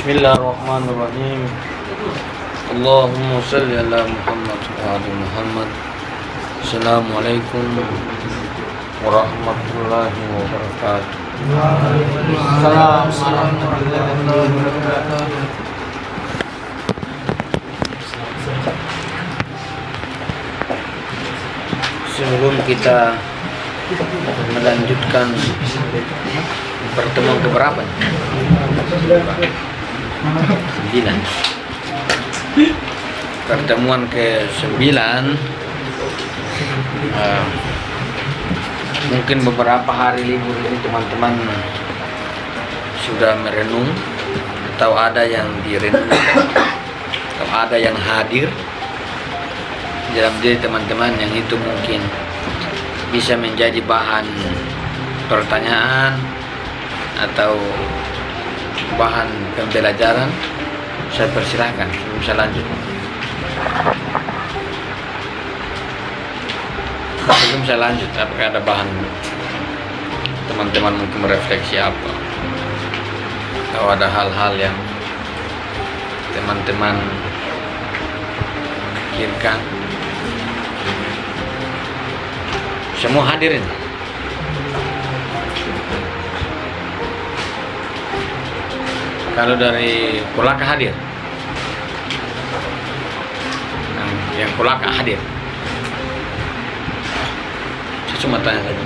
Bismillahirrahmanirrahim. Allahumma salli ala Muhammad wa ali Muhammad. Assalamualaikum warahmatullahi wabarakatuh. Waalaikumsalam warahmatullahi wabarakatuh. Sebelum kita melanjutkan pertemuan keberapa? 9. Pertemuan ke-9, mungkin beberapa hari libur ini teman-teman sudah merenung atau ada yang direnungkan atau ada yang hadir dalam diri teman-teman yang itu mungkin bisa menjadi bahan pertanyaan atau bahan pembelajaran. Saya persilahkan sebelum saya lanjut. Sebelum saya lanjut, apakah ada bahan teman-teman mungkin merefleksi apa, atau ada hal-hal yang teman-teman pikirkan? Semua hadirin. Kalau dari Kulaka hadir, yang Kulaka hadir. Saya cuma tanya saja.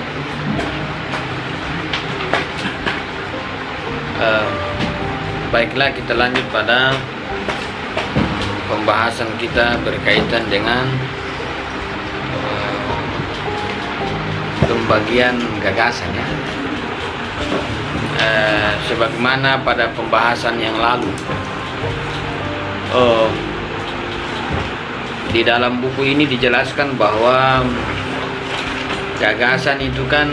Baiklah, kita lanjut pada pembahasan kita berkaitan dengan pembagian gagasan, ya. Sebagaimana pada pembahasan yang lalu, di dalam buku ini dijelaskan bahwa gagasan itu kan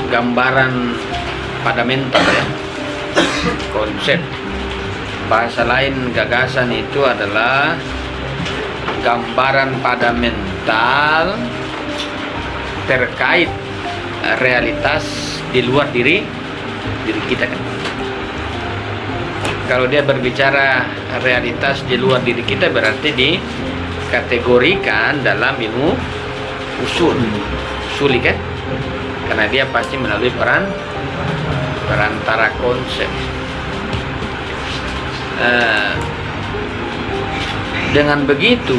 gambaran pada mental, ya, konsep. Bahasa lain, gagasan itu adalah gambaran pada mental terkait realitas di luar diri kita, kan. Kalau dia berbicara realitas di luar diri kita, berarti dikategorikan dalam ilmu usuli, kan, karena dia pasti melalui perantara konsep. Dengan begitu,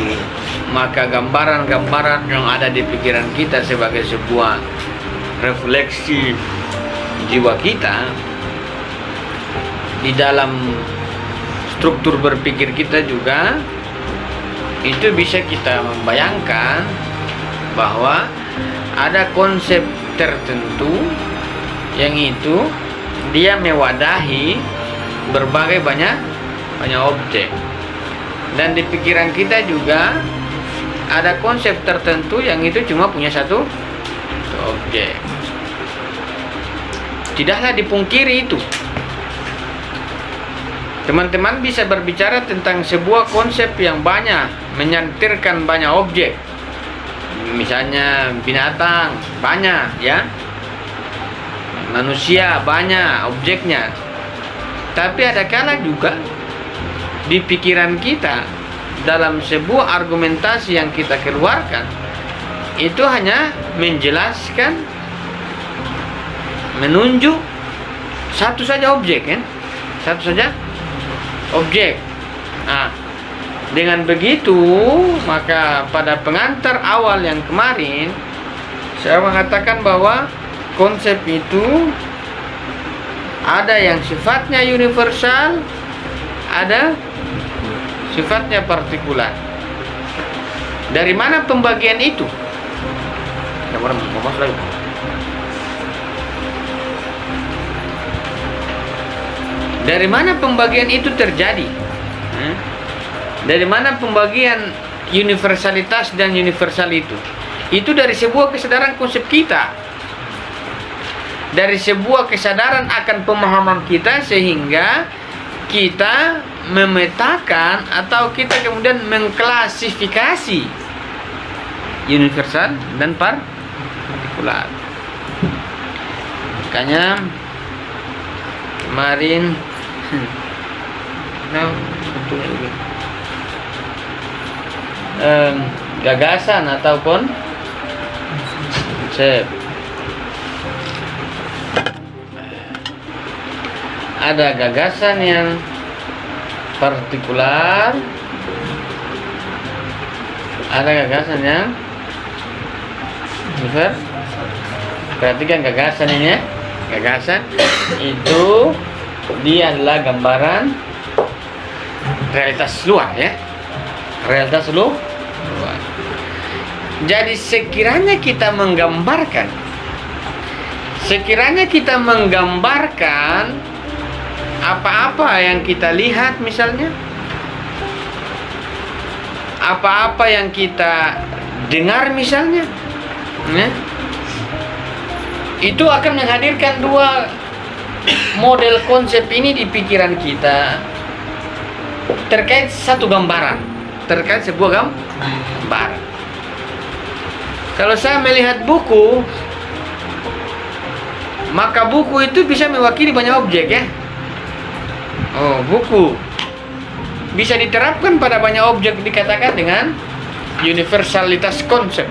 maka gambaran-gambaran yang ada di pikiran kita sebagai sebuah refleksi jiwa kita, di dalam struktur berpikir kita juga itu bisa kita membayangkan bahwa ada konsep tertentu yang itu dia mewadahi berbagai banyak objek. Dan di pikiran kita juga ada konsep tertentu yang itu cuma punya satu objek. Tidaklah dipungkiri itu. Teman-teman bisa berbicara tentang sebuah konsep yang banyak, menyantirkan banyak objek. Misalnya binatang banyak, ya. Manusia banyak objeknya. Tapi ada kala juga di pikiran kita, dalam sebuah argumentasi yang kita keluarkan, itu hanya menjelaskan, menunjuk satu saja objek, kan? Satu saja objek. Nah, dengan begitu, maka pada pengantar awal yang kemarin saya mengatakan bahwa konsep itu ada yang sifatnya universal, ada sifatnya partikular. Dari mana pembagian itu? Dari mana pembagian itu terjadi? Dari mana pembagian universalitas dan universal itu? Itu dari sebuah kesadaran konsep kita, dari sebuah kesadaran akan pemahaman kita, sehingga kita memetakan atau kita kemudian mengklasifikasi universal dan partikular. Makanya kemarin Nah, betul juga. Gagasan ataupun konsep. Ada gagasan yang partikular, ada gagasan yang universal. Perhatikan gagasan ini ya. Gagasan itu dia adalah gambaran realitas luar ya. Realitas luar. Jadi sekiranya kita menggambarkan apa-apa yang kita lihat misalnya, apa-apa yang kita dengar misalnya, ya, itu akan menghadirkan dua model konsep ini di pikiran kita terkait satu gambaran, terkait sebuah gambaran. Kalau saya melihat buku, maka buku itu bisa mewakili banyak objek ya. Oh, buku bisa diterapkan pada banyak objek, dikatakan dengan universalitas konsep.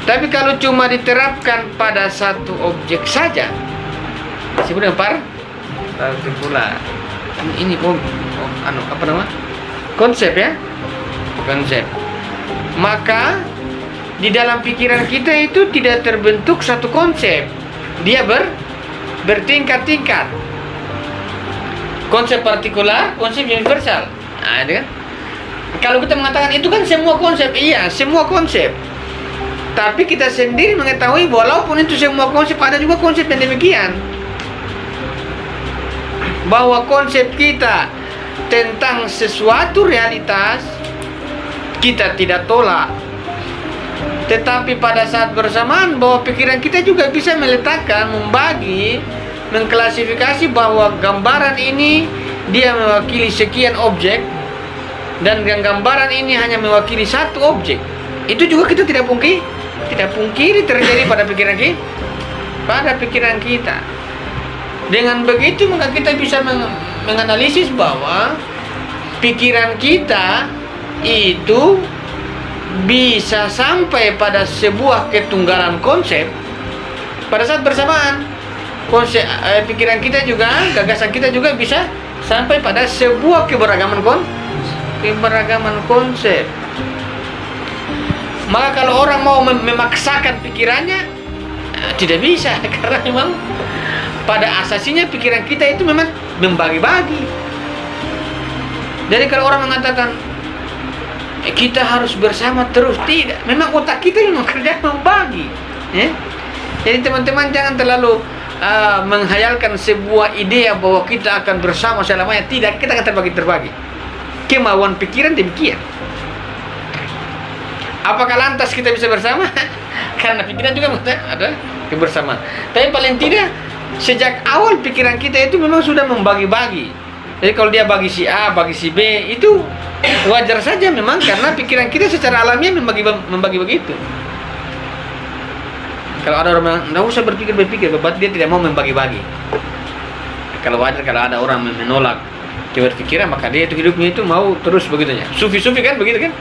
Tapi kalau cuma diterapkan pada satu objek saja, disebut dengan partikular. Ini apa nama? Konsep ya, konsep. Maka di dalam pikiran kita itu tidak terbentuk satu konsep, dia bertingkat-tingkat. Konsep partikular, konsep universal. Nah, itu kan? Kalau kita mengatakan itu kan semua konsep, iya, semua konsep. Tapi kita sendiri mengetahui walaupun itu semua konsep, ada juga konsep yang demikian. Bahwa konsep kita tentang sesuatu realitas kita tidak tolak. Tetapi pada saat bersamaan bahwa pikiran kita juga bisa meletakkan, membagi, mengklasifikasi bahwa gambaran ini dia mewakili sekian objek dan gambaran ini hanya mewakili satu objek. Itu juga kita tidak pungkiri terjadi pada pikiran kita. Dengan begitu maka kita bisa menganalisis bahwa pikiran kita itu bisa sampai pada sebuah ketunggalan konsep pada saat bersamaan. Pikiran kita juga, gagasan kita juga bisa sampai pada sebuah keberagaman konsep. Maka kalau orang mau memaksakan pikirannya, tidak bisa, karena memang pada asasinya pikiran kita itu memang membagi-bagi. Jadi kalau orang mengatakan kita harus bersama terus, tidak, memang otak kita memang kerja membagi ya? Jadi teman-teman jangan terlalu menghayalkan sebuah ide bahwa kita akan bersama selamanya. Tidak, kita akan terbagi-terbagi. Kemauan pikiran demikian. Apakah lantas kita bisa bersama? Karena pikiran juga ada kebersamaan. Tapi paling tidak sejak awal pikiran kita itu memang sudah membagi-bagi. Jadi kalau dia bagi si A, bagi si B, itu wajar saja memang, karena pikiran kita secara alamiah membagi begitu. Kalau ada orang bilang, nggak usah berpikir, berarti dia tidak mau membagi-bagi. Kalau wajar kalau ada orang menolak keberpikiran, maka dia itu hidupnya itu mau terus begitu ya. Sufi kan begitu kan?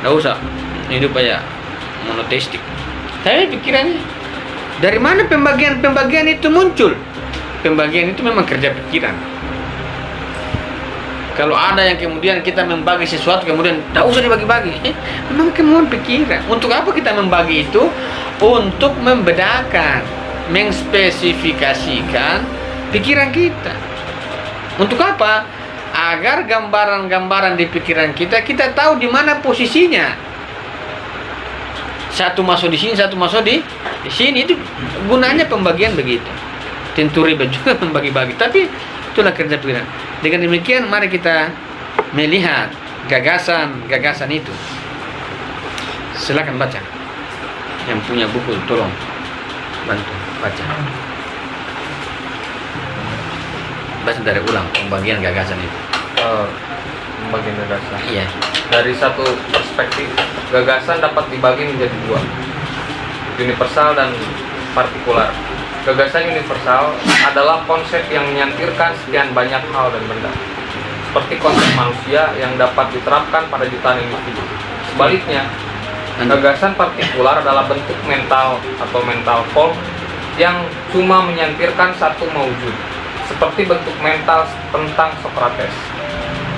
Nggak usah hidup aja monoteistik. Tapi pikirannya, dari mana pembagian itu muncul? Pembagian itu memang kerja pikiran. Kalau ada yang kemudian kita membagi sesuatu kemudian tidak usah dibagi-bagi, memang kemauan pikiran. Untuk apa kita membagi itu? Untuk membedakan, mengspesifikasikan pikiran kita. Untuk apa? Agar gambaran-gambaran di pikiran kita tahu di mana posisinya. Satu masuk di sini, satu masuk di sini. Itu gunanya pembagian begitu. Tentu ribet juga membagi-bagi, tapi itulah kerja pikiran. Dengan demikian mari kita melihat gagasan itu. Silakan baca. Yang punya buku tolong bantu baca. Baca dari ulang pembagian gagasan itu. Pembagian gagasan. Iya. Dari satu perspektif, gagasan dapat dibagi menjadi dua, universal dan partikular. Gagasan universal adalah konsep yang menyantirkan sekian banyak hal dan benda. seperti konsep manusia yang dapat diterapkan pada jutaan individu. Sebaliknya, gagasan partikular adalah bentuk mental atau mental form yang cuma menyantirkan satu maujud, seperti bentuk mental tentang Socrates.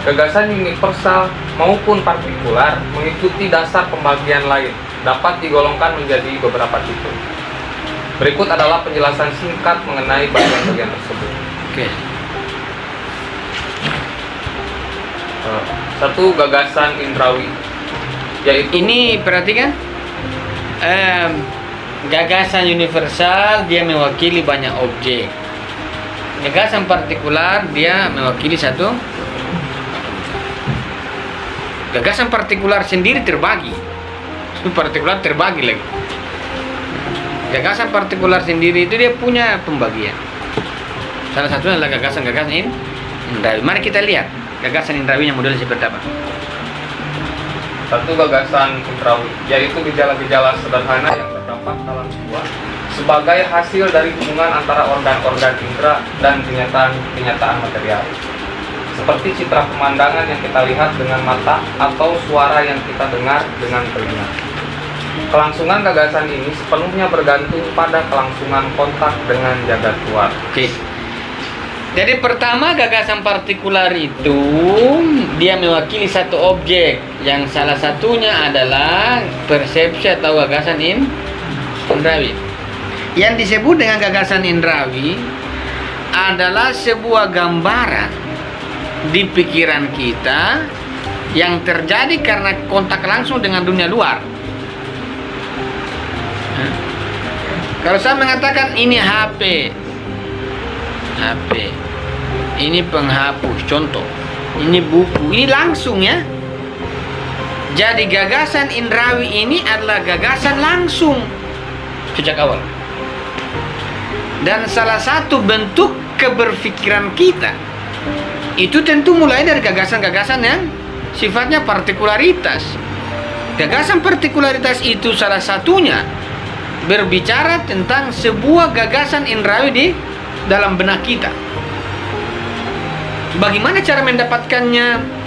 Gagasan universal maupun partikular mengikuti dasar pembagian lain, dapat digolongkan menjadi beberapa tipe. Berikut adalah penjelasan singkat mengenai bagian-bagian tersebut. Oke. Satu, gagasan indrawi, yaitu Ini perhatikan, gagasan universal dia mewakili banyak objek. Gagasan partikular dia mewakili satu. Gagasan partikular sendiri terbagi. Partikular terbagi lagi. Gagasan partikular sendiri itu dia punya pembagian. Salah satunya adalah gagasan-gagasan indrawi. Mari kita lihat gagasan indrawinya model seperti apa. satu, gagasan indrawi, yaitu gejala-gejala sederhana yang terdapat dalam sebuah sebagai hasil dari hubungan antara organ-organ indera dan kenyataan material, seperti citra pemandangan yang kita lihat dengan mata atau suara yang kita dengar dengan telinga. Kelangsungan gagasan ini sepenuhnya bergantung pada kelangsungan kontak dengan jagat luar. Oke. Jadi pertama, gagasan partikular itu dia mewakili satu objek yang salah satunya adalah persepsi atau gagasan indrawi. Yang disebut dengan gagasan indrawi adalah sebuah gambaran di pikiran kita yang terjadi karena kontak langsung dengan dunia luar. Kalau saya mengatakan ini HP, ini penghapus, contoh, ini buku, ini langsung ya. Jadi gagasan indrawi ini adalah gagasan langsung sejak awal. Dan salah satu bentuk keberpikiran kita itu tentu mulai dari gagasan-gagasan yang sifatnya partikularitas. Gagasan partikularitas itu salah satunya berbicara tentang sebuah gagasan indrawi di dalam benak kita. Bagaimana cara mendapatkannya?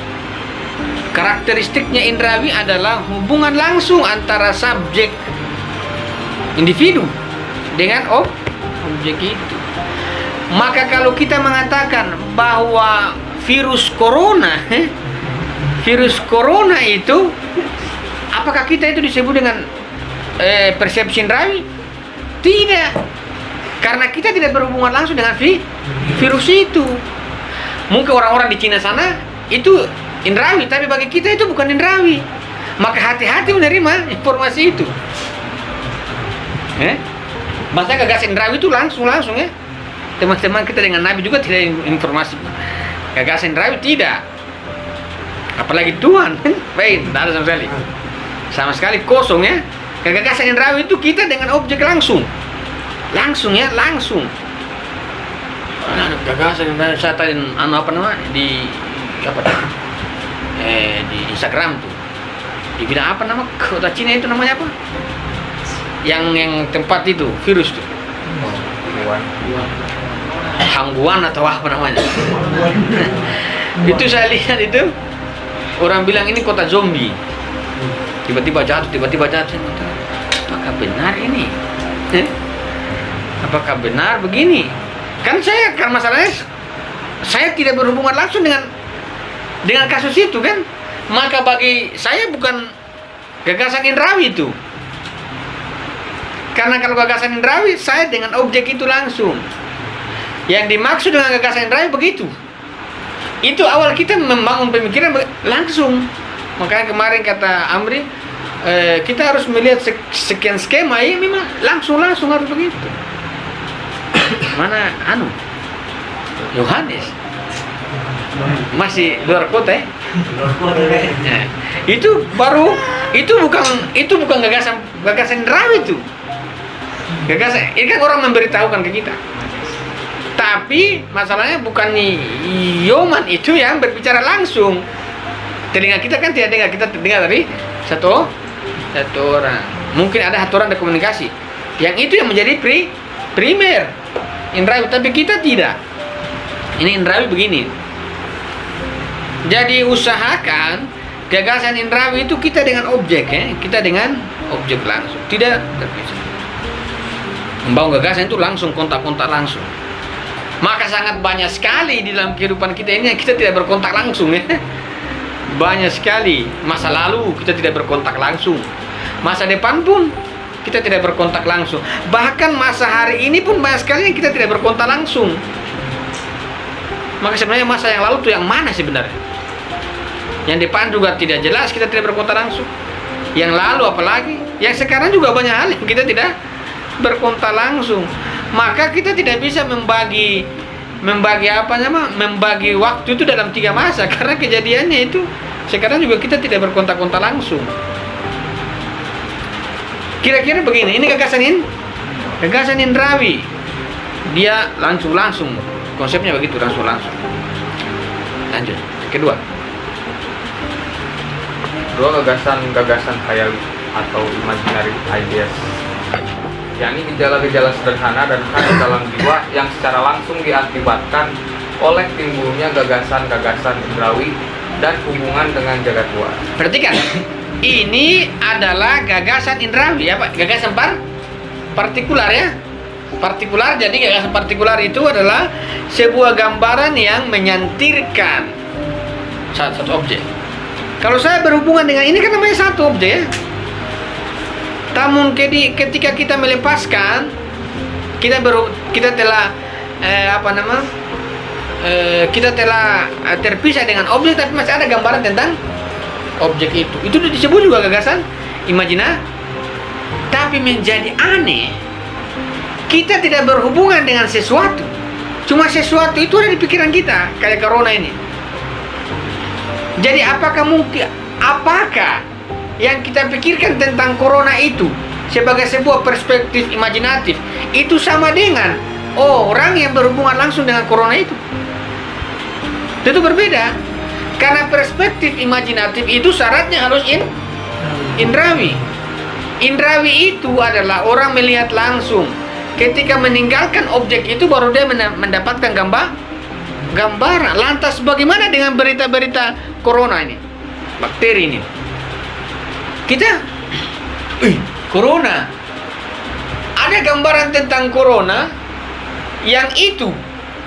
Karakteristiknya indrawi adalah hubungan langsung antara subjek individu dengan objek itu. Maka kalau kita mengatakan bahwa virus corona itu, apakah kita itu disebut dengan persepsi indrawi? Tidak, karena kita tidak berhubungan langsung dengan virus itu. Mungkin orang-orang di Cina sana itu indrawi, tapi bagi kita itu bukan indrawi. Maka hati-hati menerima informasi itu. Masa gagasan indrawi itu langsung ya. Teman-teman kita dengan Nabi juga tidak informasi. Gagasan indrawi tidak. Apalagi Tuhan, baik, tidak ada sama sekali. Sama sekali kosong ya. Gagasan indrawi itu kita dengan objek langsung ya, langsung. Gagasan indrawi saya tadi di Instagram tuh. Di bidang apa nama kota Cina itu namanya apa? Yang tempat itu virus tuh. Hangguan atau apa namanya? Itu saya lihat itu orang bilang ini kota zombie. Tiba-tiba jatuh. Apakah benar ini? Apakah benar begini? Kan masalahnya saya tidak berhubungan langsung dengan kasus itu kan. Maka bagi saya bukan gagasan indrawi itu. Karena kalau gagasan indrawi saya dengan objek itu langsung. Yang dimaksud dengan gagasan indrawi begitu. Itu awal kita membangun pemikiran langsung. Makanya kemarin kata Amri, kita harus melihat sekian skema, ya memang langsung harus begitu. Mana Yohanes masih luar kota ya? Itu bukan gagasan indrawi itu. Gagasan ini kan orang memberitahukan ke kita. Tapi masalahnya bukan Yoman itu yang berbicara langsung. Telinga kita kan tidak dengar, kita dengar dari satu orang. Mungkin ada satu orang ada komunikasi. Yang itu yang menjadi primer indrawi, tapi kita tidak. Ini indrawi begini. Jadi usahakan gagasan indrawi itu kita dengan objek, kita dengan objek langsung, tidak terpisah. Membangun gagasan itu langsung kontak-kontak langsung. Maka sangat banyak sekali di dalam kehidupan kita ini yang kita tidak berkontak langsung, ya. Banyak sekali. Masa lalu kita tidak berkontak langsung. Masa depan pun kita tidak berkontak langsung. Bahkan masa hari ini pun banyak sekali yang kita tidak berkontak langsung. Maka sebenarnya masa yang lalu itu yang mana sebenarnya? Yang depan juga tidak jelas, kita tidak berkontak langsung. Yang lalu apalagi? Yang sekarang juga banyak hal yang kita tidak berkontak langsung. Maka kita tidak bisa membagi waktu itu dalam 3 masa, karena kejadiannya itu sekarang juga kita tidak berkontak-kontak langsung. Kira-kira begini, ini gagasan indrawi. Dia langsung konsepnya begitu, langsung. Lanjut, kedua gagasan khayali atau imaginary ideas, yakni gejala-gejala sederhana dan khas dalam jiwa yang secara langsung diakibatkan oleh timbulnya gagasan-gagasan indrawi dan hubungan dengan jagat luar. Perhatikan, ini adalah gagasan indrawi, ya Pak, gagasan partikular, ya. Partikular, jadi gagasan partikular itu adalah sebuah gambaran yang menyantirkan satu objek. Kalau saya berhubungan dengan ini kan namanya satu objek, ya. Namun ketika kita melepaskan, kita telah kita telah terpisah dengan objek, tapi masih ada gambaran tentang objek itu. Itu disebut juga gagasan imajina. Tapi menjadi aneh, kita tidak berhubungan dengan sesuatu. Cuma sesuatu itu ada di pikiran kita, kayak corona ini. Jadi apakah yang kita pikirkan tentang corona itu sebagai sebuah perspektif imajinatif itu sama dengan orang yang berhubungan langsung dengan corona itu? Itu berbeda. Karena perspektif imajinatif itu syaratnya harus indrawi. Indrawi itu adalah orang melihat langsung. Ketika meninggalkan objek itu baru dia mendapatkan gambaran. Lantas bagaimana dengan berita-berita corona ini? Bakteri ini. Kita corona. Ada gambaran tentang corona yang itu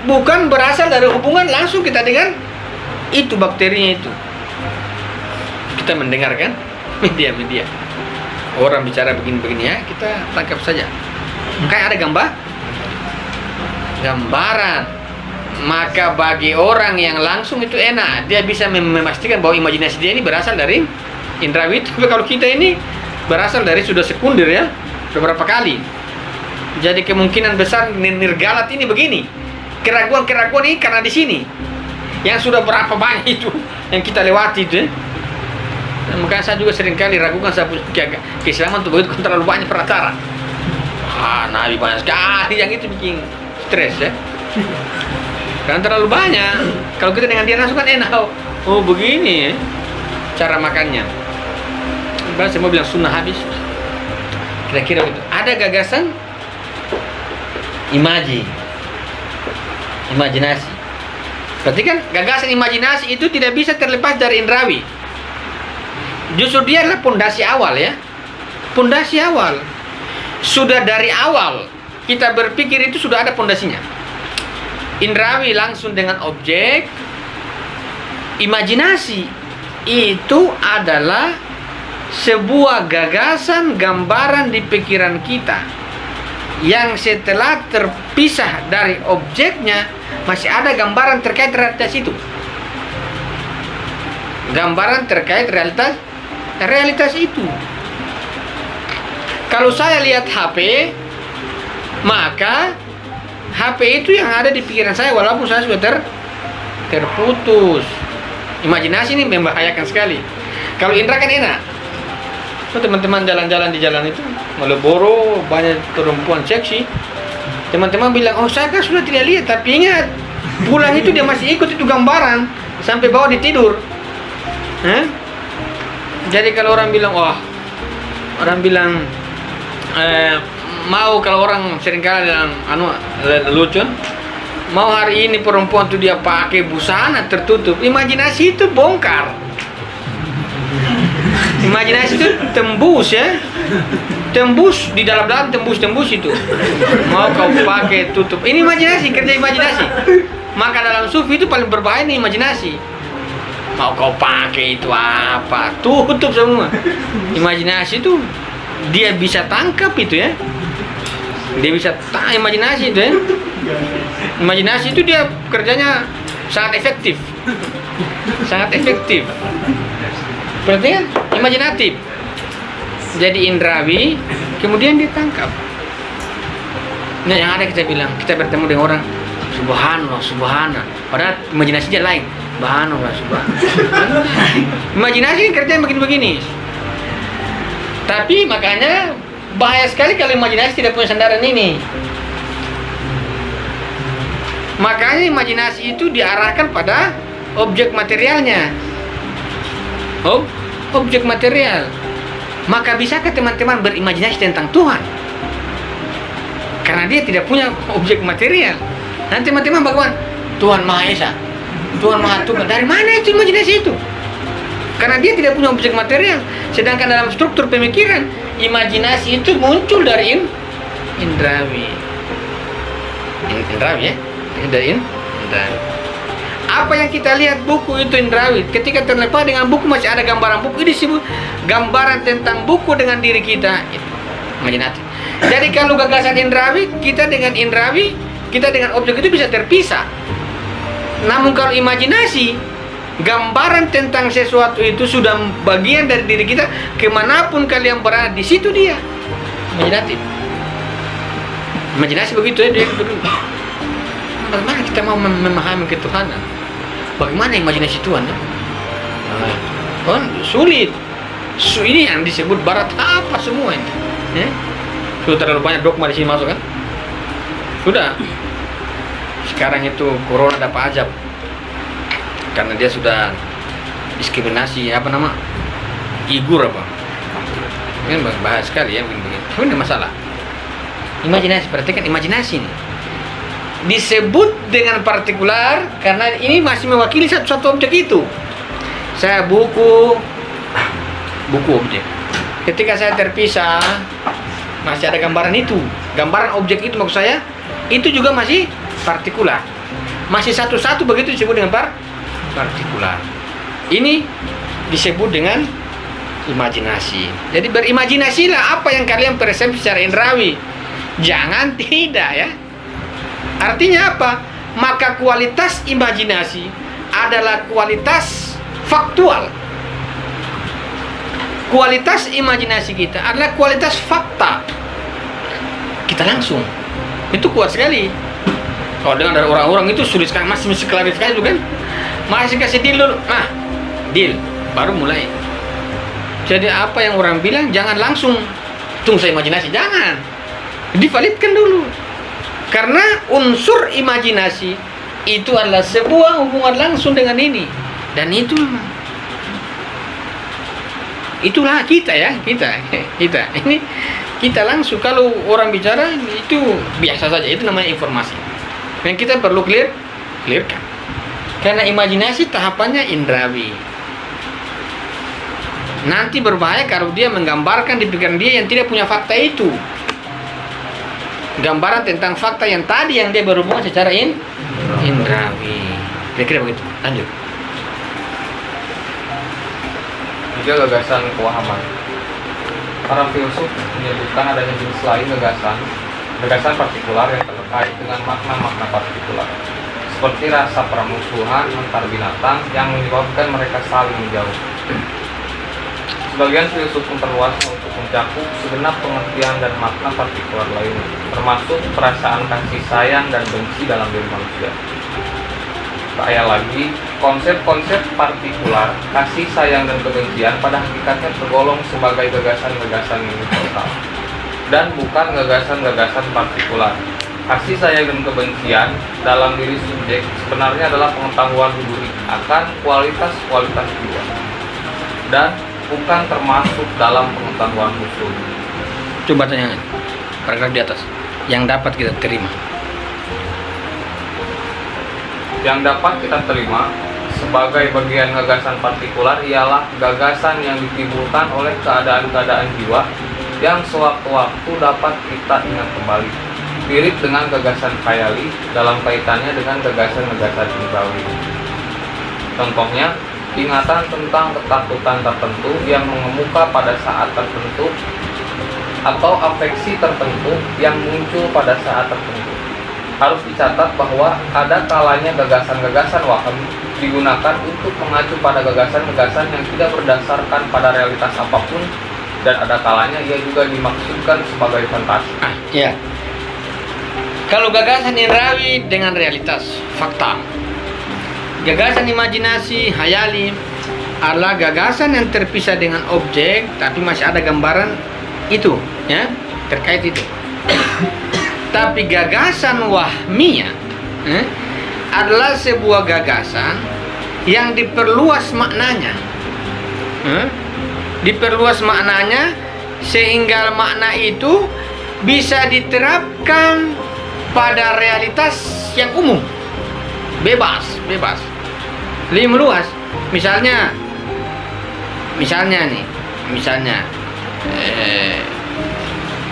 bukan berasal dari hubungan langsung kita dengan itu bakterinya itu. Kita mendengarkan media-media. Orang bicara begini-begini, ya, kita tangkap saja. Kayak ada gambaran. Maka bagi orang yang langsung itu enak, dia bisa memastikan bahwa imajinasi dia ini berasal dari indrawi. Tapi kalau kita ini berasal dari sudah sekunder, ya, beberapa kali. Jadi kemungkinan besar nirgalat ini begini. Keraguan-keraguan ini karena di sini. Yang sudah berapa banyak itu yang kita lewati itu. Makanya saya juga seringkali ragukan saya punya keislaman itu begitu, terlalu banyak perantara. Nabi banyak sekali yang itu bikin stres, ya. Karena terlalu banyak. Kalau kita dengan dia langsung kan enak. Oh begini, ya, cara makannya. Bahkan saya mau bilang sunnah habis. Kira-kira begitu. Ada gagasan imajinasi. Berarti kan gagasan imajinasi itu tidak bisa terlepas dari indrawi. Justru dia adalah pondasi awal, ya. Pondasi awal. Sudah dari awal kita berpikir itu sudah ada pondasinya. Indrawi langsung dengan objek. Imajinasi itu adalah sebuah gagasan gambaran di pikiran kita yang setelah terpisah dari objeknya masih ada gambaran terkait realitas itu. Gambaran terkait realitas itu. Kalau saya lihat HP, maka HP itu yang ada di pikiran saya walaupun saya sudah terputus. Imajinasi ini membahayakan sekali. Kalau indra kan enak. Teman-teman jalan-jalan di jalan itu Malioboro banyak perempuan seksi. Teman-teman bilang, oh saya kan sudah tidak lihat, tapi ingat pulang itu dia masih ikut itu gambaran sampai bawa di tidur. Jadi kalau orang bilang, mau kalau orang seringkali dalam lucu, Mau hari ini perempuan tuh dia pakai busana tertutup, imajinasi itu bongkar. Imajinasi itu tembus ya. Tembus di dalam-dalam, tembus itu. Mau kau pakai tutup. Ini imajinasi, kerja imajinasi. Maka dalam sufi itu paling berbahaya nih imajinasi. Mau kau pakai itu apa? Tutup semua. Imajinasi itu dia bisa tangkap itu ya. Dia bisa imajinasi itu ya. Imajinasi itu dia kerjanya sangat efektif. Sangat efektif. Berarti kan imajinatif. Jadi indrawi, kemudian dia tangkap. Nah, yang ada kita bilang, kita bertemu dengan orang, subhanallah, subhanallah. Padahal imajinasinya lain. Subhanallah, subhanallah. Imajinasi kerjanya begini-begini. Tapi makanya bahaya sekali kalau imajinasi tidak punya sandaran ini. Makanya imajinasi itu diarahkan pada objek materialnya. Objek material. Maka bisakah teman-teman berimajinasi tentang Tuhan? Karena dia tidak punya objek material. Nanti teman-teman bagaimana? Tuhan Maha Esa, Tuhan Maha Tunggal. Dari mana itu imajinasi itu? Karena dia tidak punya objek material. Sedangkan dalam struktur pemikiran, imajinasi itu muncul dari indrawi. Indrawi ya? Dari indrawi. Apa yang kita lihat buku itu indrawi. Ketika terlepas dengan buku masih ada gambaran buku, ini disebut gambaran tentang buku dengan diri kita. Itu imajinatif. Jadi kalau gagasan indrawi, kita dengan objek itu bisa terpisah. Namun kalau imajinasi, gambaran tentang sesuatu itu sudah bagian dari diri kita, kemanapun kalian berada, di situ dia. Imajinatif. Imajinasi begitu ya. Bagaimana kita mau memahami ketuhanan? Bagaimana imajinasi Tuhan? Ya? Kan sulit. Ini yang disebut barat apa semua ini? Ya? Sudah terlalu banyak dogma di sini masuk kan? Sudah. Sekarang itu corona dapat ajab. Karena dia sudah diskriminasi igur apa? Ini bahas sekali ya begini. Tapi tidak masalah. Imajinasi, perhatikan imajinasi ini. Disebut dengan partikular karena ini masih mewakili satu objek itu. Saya buku objek. Ketika saya terpisah, masih ada gambaran itu. Gambaran objek itu maksud saya, itu juga masih partikular. Masih satu-satu begitu disebut dengan partikular. Ini disebut dengan imajinasi. Jadi berimajinasilah apa yang kalian persepsi secara indrawi. Jangan tidak ya. Artinya apa? Maka kualitas imajinasi adalah kualitas faktual. Kualitas imajinasi kita adalah kualitas fakta. Kita langsung. Itu kuat sekali. Kalau dengan dari orang-orang itu sulit sekali, masih klarifikasi juga kan? Masih kasih deal dulu. Deal. Baru mulai. Jadi apa yang orang bilang jangan langsung tunggu saya imajinasi, jangan. Divalidkan dulu. Karena unsur imajinasi itu adalah sebuah hubungan langsung dengan ini. Dan itu memang itulah kita ya, kita. Ini kita langsung kalau orang bicara itu biasa saja, itu namanya informasi. Yang kita perlu clearkan. Karena imajinasi tahapannya indrawi. Nanti berbahaya kalau dia menggambarkan di pikiran dia yang tidak punya fakta itu. Gambaran tentang fakta yang tadi yang dia berhubungan secara indrawi. Kira-kira begitu. Lanjut. Juga gagasan kewahaman. Para filsuf menyebutkan adanya jenis lain gagasan partikular yang terkait dengan makna-makna partikular, seperti rasa permusuhan antar binatang yang menyebabkan mereka saling menjauh. Sebagian filsuf memperluas untuk mencakup segenap pengertian dan makna partikular lainnya, termasuk perasaan kasih sayang dan benci dalam diri manusia. Kaya lagi, konsep-konsep partikular, kasih sayang dan kebencian pada hakikatnya tergolong sebagai gagasan-gagasan universal dan bukan gagasan-gagasan partikular. Kasih sayang dan kebencian dalam diri subjek sebenarnya adalah pengetahuan diri akan kualitas-kualitas jiwa dan bukan termasuk dalam pengetahuan usul. Coba tanya paragraf di atas yang dapat kita terima. yang dapat kita terima sebagai bagian gagasan partikular ialah gagasan yang ditimbulkan oleh keadaan-keadaan jiwa yang sewaktu-waktu dapat kita ingat kembali, mirip dengan gagasan khayali dalam kaitannya dengan gagasan-gagasan indrawi. Contohnya, ingatan tentang ketakutan tertentu yang mengemuka pada saat tertentu atau afeksi tertentu yang muncul pada saat tertentu. Harus dicatat bahwa ada kalanya gagasan-gagasan waham digunakan untuk mengacu pada gagasan-gagasan yang tidak berdasarkan pada realitas apapun, dan ada kalanya ia juga dimaksudkan sebagai fantasi. Ya. Kalau gagasan indrawi dengan realitas, fakta. Gagasan imajinasi, hayali adalah gagasan yang terpisah dengan objek, tapi masih ada gambaran itu, ya, terkait itu. Tapi gagasan wahmiyah adalah sebuah gagasan yang diperluas maknanya, diperluas maknanya sehingga makna itu bisa diterapkan pada realitas yang umum, bebas, lebih meluas.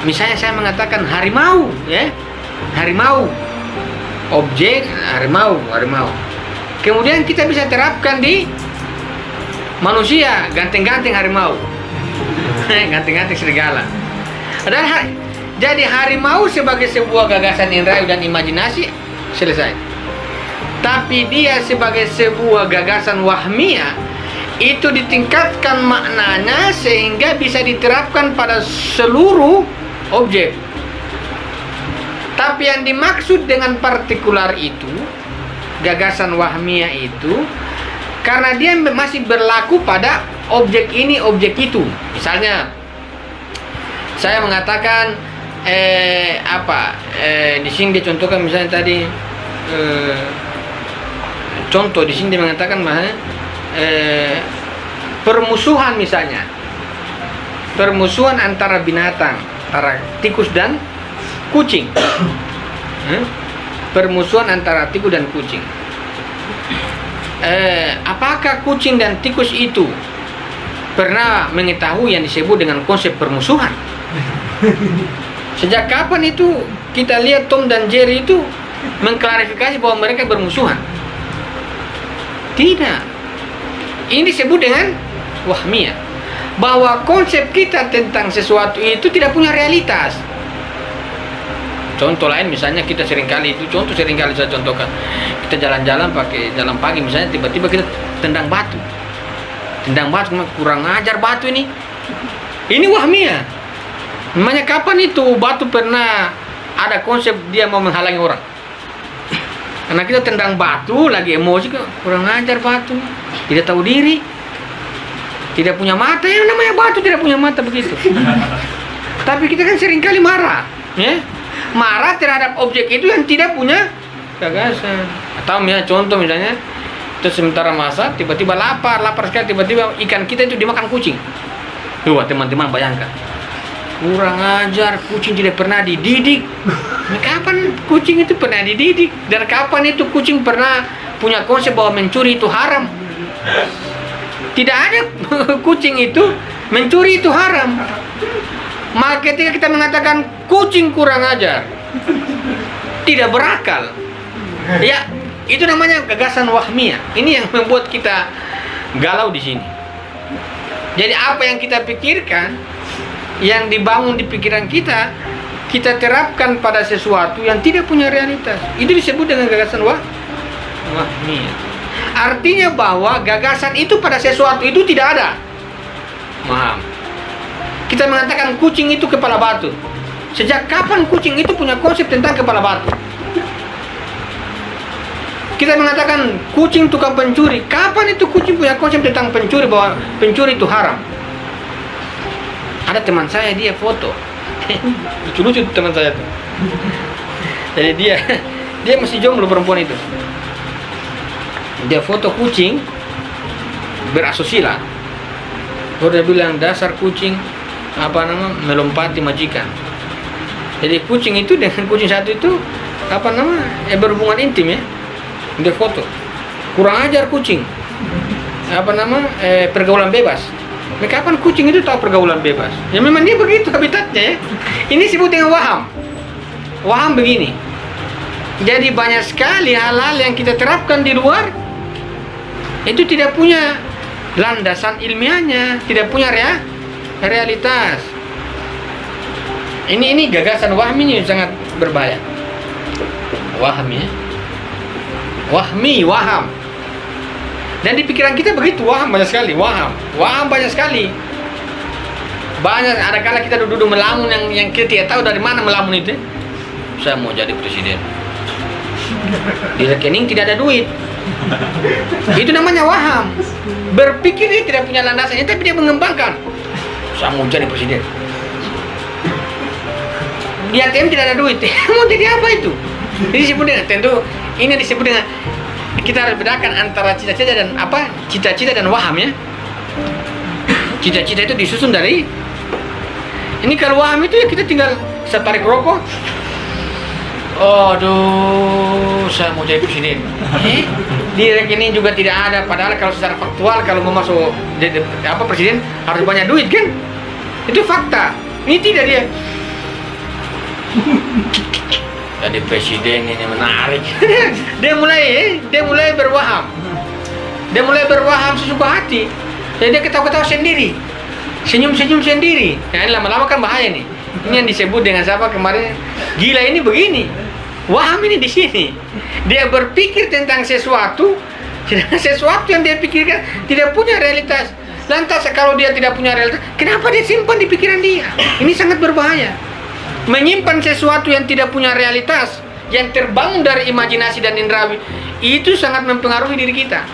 Misalnya saya mengatakan harimau, ya, harimau, objek harimau. Kemudian kita bisa terapkan di manusia, ganteng-ganteng harimau, ganteng-ganteng serigala. Jadi harimau sebagai sebuah gagasan indrawi dan imajinasi selesai. Tapi dia sebagai sebuah gagasan wahmiyah itu ditingkatkan maknanya sehingga bisa diterapkan pada seluruh objek. Tapi yang dimaksud dengan partikular itu, gagasan wahmiyah itu, karena dia masih berlaku pada objek ini, objek itu. Misalnya, saya mengatakan di sini dicontohkan misalnya tadi contoh di sini dia mengatakan permusuhan, misalnya permusuhan antara binatang, antara tikus dan kucing. Permusuhan antara tikus dan kucing. Apakah kucing dan tikus itu pernah mengetahui yang disebut dengan konsep permusuhan? Sejak kapan itu kita lihat Tom dan Jerry itu mengklarifikasi bahwa mereka bermusuhan? Tidak. Ini disebut dengan wahmiyah, bahwa konsep kita tentang sesuatu itu tidak punya realitas. Contoh lain misalnya kita seringkali saya contohkan, kita jalan-jalan pakai jalan pagi misalnya, tiba-tiba kita tendang batu, kurang ajar batu ini wahmiyah. Namanya kapan itu batu pernah ada konsep dia mau menghalangi orang? Karena kita tendang batu, lagi emosi, kurang ajar batu, tidak tahu diri, tidak punya mata, yang namanya batu tidak punya mata begitu. Tapi kita kan seringkali marah, ya, marah terhadap objek itu yang tidak punya gagasan. Atau misalnya contoh misalnya, terus sementara masak, tiba-tiba lapar sekali, tiba-tiba ikan kita itu dimakan kucing. Tuh teman-teman bayangkan, kurang ajar, kucing tidak pernah dididik. Kapan kucing itu pernah dididik? Dan kapan itu kucing pernah punya konsep bahwa mencuri itu haram? Tidak ada kucing itu mencuri itu haram. Maka ketika kita mengatakan kucing kurang ajar, tidak berakal, ya itu namanya gagasan wahmiyah. Ini yang membuat kita galau di sini. Jadi apa yang kita pikirkan, yang dibangun di pikiran kita terapkan pada sesuatu yang tidak punya realitas. Itu disebut dengan gagasan wahmiyah. Artinya bahwa gagasan itu pada sesuatu itu tidak ada. Paham? Kita mengatakan kucing itu kepala batu. Sejak kapan kucing itu punya konsep tentang kepala batu? Kita mengatakan kucing tukang pencuri. Kapan itu kucing punya konsep tentang pencuri, bahwa pencuri itu haram? Ada teman saya, dia foto. Lucu-lucu teman saya tuh. Jadi dia masih jomblo perempuan itu. Dia foto kucing berasusila. Baru dia bilang dasar kucing melompati majikan. Jadi kucing itu dengan kucing satu itu berhubungan intim, ya. dia foto. Kurang ajar kucing. Pergaulan bebas. Kapan kucing itu tahu pergaulan bebas? Ya memang dia begitu habitatnya ya. Ini disebut dengan waham. Waham begini. Jadi banyak sekali hal-hal yang kita terapkan di luar itu tidak punya landasan ilmiahnya, tidak punya realitas. Ini gagasan wahmi ini sangat berbahaya. Wahmi ya. Waham. Dan di pikiran kita begitu, waham banyak sekali, waham banyak sekali. Banyak, ada kala kita duduk melamun yang kita tidak tahu dari mana melamun itu. Saya mau jadi presiden. Di rekening tidak ada duit. Itu namanya waham. Berpikir dia tidak punya landasannya, tapi dia mengembangkan. Saya mau jadi presiden. Di ATM tidak ada duit. Mau jadi apa itu? Ini disebut dengan, tentu ini disebut dengan, kita harus bedakan antara cita-cita dan apa? Cita-cita dan waham ya. Cita-cita itu disusun dari ini. Kalau waham itu ya kita tinggal setarik rokok. Aduh, saya mau jadi presiden. Di rekening juga tidak ada. Padahal kalau secara faktual kalau mau masuk presiden harus banyak duit kan? Itu fakta. Ini tidak dia. Jadi presiden ini menarik. dia mulai berwaham. Dia mulai berwaham sesuka hati. Jadi dia ketawa-ketawa sendiri, senyum-senyum sendiri. Nah, lama-lama kan bahaya nih. Ini yang disebut dengan siapa kemarin? Gila ini begini. Waham ini di sini. Dia berpikir tentang sesuatu yang dia pikirkan tidak punya realitas. Lantas kalau dia tidak punya realitas, kenapa dia simpan di pikiran dia? Ini sangat berbahaya. Menyimpan sesuatu yang tidak punya realitas, yang terbangun dari imajinasi dan indrawi, itu sangat mempengaruhi diri kita.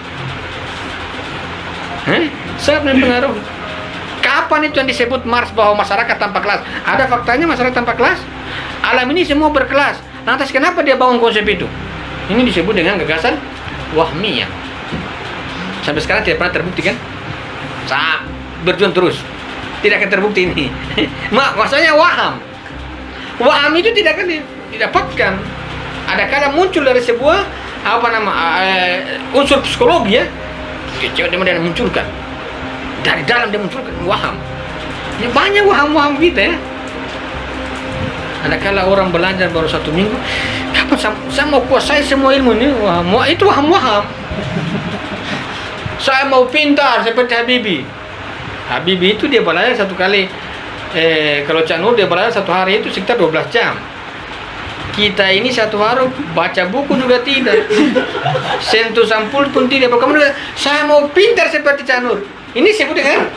Sangat mempengaruhi. Kapan itu yang disebut Marx bahwa masyarakat tanpa kelas? Ada faktanya masyarakat tanpa kelas? Alam ini semua berkelas. Lantas kenapa dia bangun konsep itu? Ini disebut dengan gagasan wahmiyah. Sampai sekarang tidak pernah terbukti kan? Saya berjuang terus, tidak akan terbukti ini. Maksudnya waham. Waham itu tidak akan didapatkan. Ada kala muncul dari sebuah unsur psikologi ya. Dia munculkan dari dalam, dia munculkan waham. Ya, banyak waham-waham kita ya. Ada kala orang belajar baru 1 minggu, kapan saya mau kuasai semua ilmu ini? Itu waham-waham. Saya mau pintar seperti Habibie itu dia belajar 1 kali. Kalau Cak Nur dia belajar 1 hari itu sekitar 12 jam. Kita ini 1 hari baca buku juga tidak, sentuh sampul pun tidak. Kemudian saya mau pintar seperti Cak Nur. Ini sebut dengan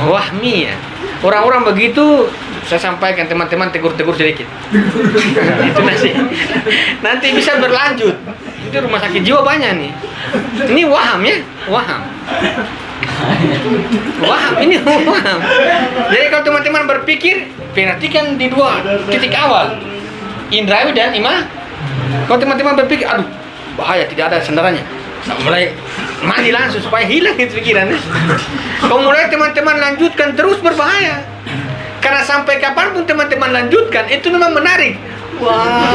wahmi ya. Orang-orang begitu saya sampaikan, teman-teman tegur-tegur sedikit. Itu nanti bisa berlanjut. Itu rumah sakit jiwa banyak nih. Ini waham ya, waham. Ini waham. Jadi kalau teman-teman berpikir, perhatikan di 2 titik awal, indrawi dan kalau teman-teman berpikir, aduh bahaya, tidak ada sandarannya, mulai mandi langsung supaya hilang itu pikirannya. Kalau mulai teman-teman lanjutkan terus berbahaya. Karena sampai kapanpun teman-teman lanjutkan, itu memang menarik. Wah.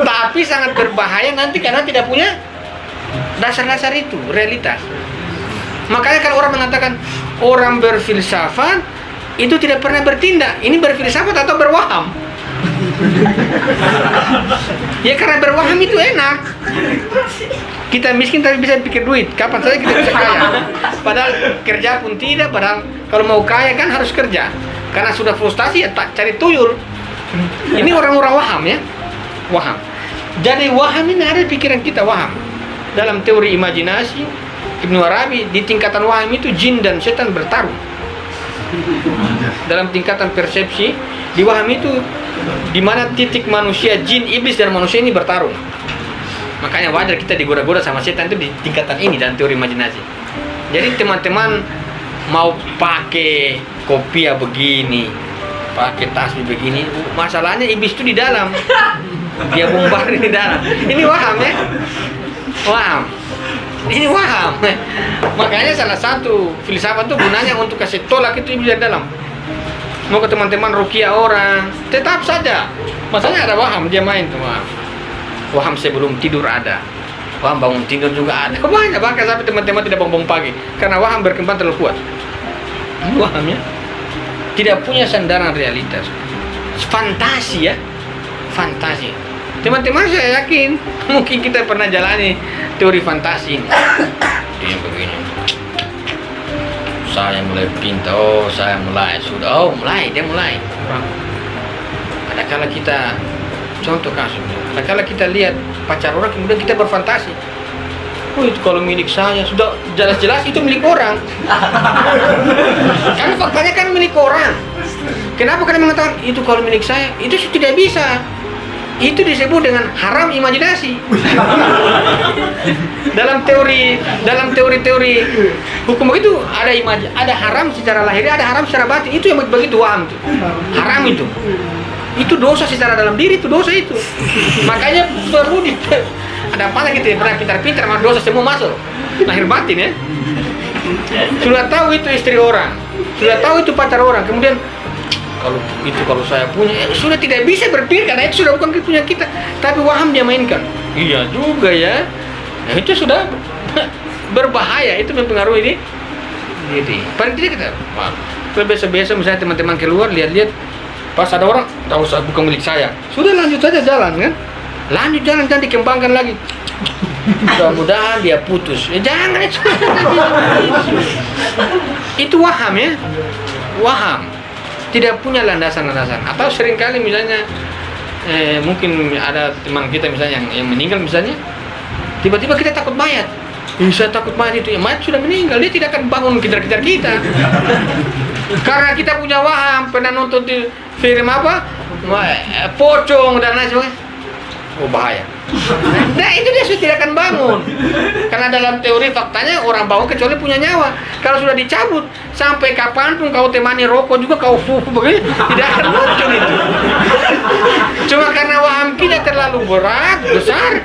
Tapi sangat berbahaya nanti karena tidak punya dasar-dasar itu, realitas. Makanya kalau orang mengatakan orang berfilsafat itu tidak pernah bertindak, ini berfilsafat atau berwaham? Ya karena berwaham itu enak. Kita miskin tapi bisa pikir duit. Kapan saja kita bisa kaya. Padahal kerja pun tidak. Padahal kalau mau kaya kan harus kerja. Karena sudah frustasi ya tak cari tuyul. Ini orang-orang waham ya. Waham. Jadi waham ini ada di pikiran kita, waham. Dalam teori imajinasi Ibnu Arabi, di tingkatan waham itu jin dan setan bertarung. Dalam tingkatan persepsi, di waham itu di mana titik manusia, jin, iblis dan manusia ini bertarung. Makanya wajar kita digoda-goda sama setan itu di tingkatan ini dalam teori imajinasi. Jadi teman-teman mau pakai kopiah begini, pakai tasbih begini, masalahnya iblis itu di dalam. Dia bombardir di dalam. Ini waham ya. Waham. Ini waham. Makanya salah satu filsafat itu gunanya untuk kasih tolak itu iblis di dalam. Mau ke teman-teman ruqyah orang, tetap saja. Masalahnya ada waham, dia main tuh waham. Waham sebelum tidur ada, waham bangun tidur juga ada. Banyak, bahkan sampai teman-teman tidak bangun pagi karena waham berkembang terlalu kuat. Wahamnya tidak punya sandaran realitas, fantasi ya, fantasi. Teman-teman saya yakin mungkin kita pernah jalani teori fantasi ini. Dia begini, saya mulai pinta, oh saya mulai sudah, oh mulai, dia mulai. Ada kala kita, contoh kasus, ada kala kita lihat pacar orang kemudian kita berfantasi, oh itu kalau milik saya, sudah jelas-jelas itu milik orang. Kan faktanya kan milik orang. Kenapa kalian mengatakan itu kalau milik saya? Itu tidak bisa. Itu disebut dengan haram imajinasi. dalam teori hukum itu ada haram secara lahir, ada haram secara batin. Itu yang begitu waham itu. Haram itu. Itu dosa secara dalam diri, itu dosa itu. Makanya perlu ada apa lagi kita pernah pintar-pintar sama dosa semua masuk. Lahir batin ya. Sudah tahu itu istri orang, sudah tahu itu pacar orang, kemudian kalau saya punya, sudah tidak bisa berpikir karena itu sudah bukan punya kita, tapi waham dia mainkan. Iya juga ya. Nah, itu sudah berbahaya, itu mempengaruhi ini. Jadi paling tidak kita biasa misalnya teman-teman keluar lihat-lihat, pas ada orang tahu saya bukan milik saya, sudah lanjut saja jalan kan, lanjut jalan, jangan dikembangkan lagi. Mudah-mudahan dia putus. Jangan itu. Itu waham ya, waham. Tidak punya landasan-landasan. Atau seringkali misalnya mungkin ada teman kita misalnya yang meninggal misalnya, tiba-tiba kita takut mayat. Saya takut mayat itu, ya mayat sudah meninggal, dia tidak akan bangun kejar-kejar kita. Karena kita punya waham, pernah nonton di film apa? Pocong dan lain sebagainya. Oh bahaya. Nah itu dia sudah tidak akan bangun. Karena dalam teori faktanya orang bangun kecuali punya nyawa. Kalau sudah dicabut sampai kapanpun kau temani rokok juga kau begini tidak akan muncul itu. Cuma karena waham kita terlalu berat, besar,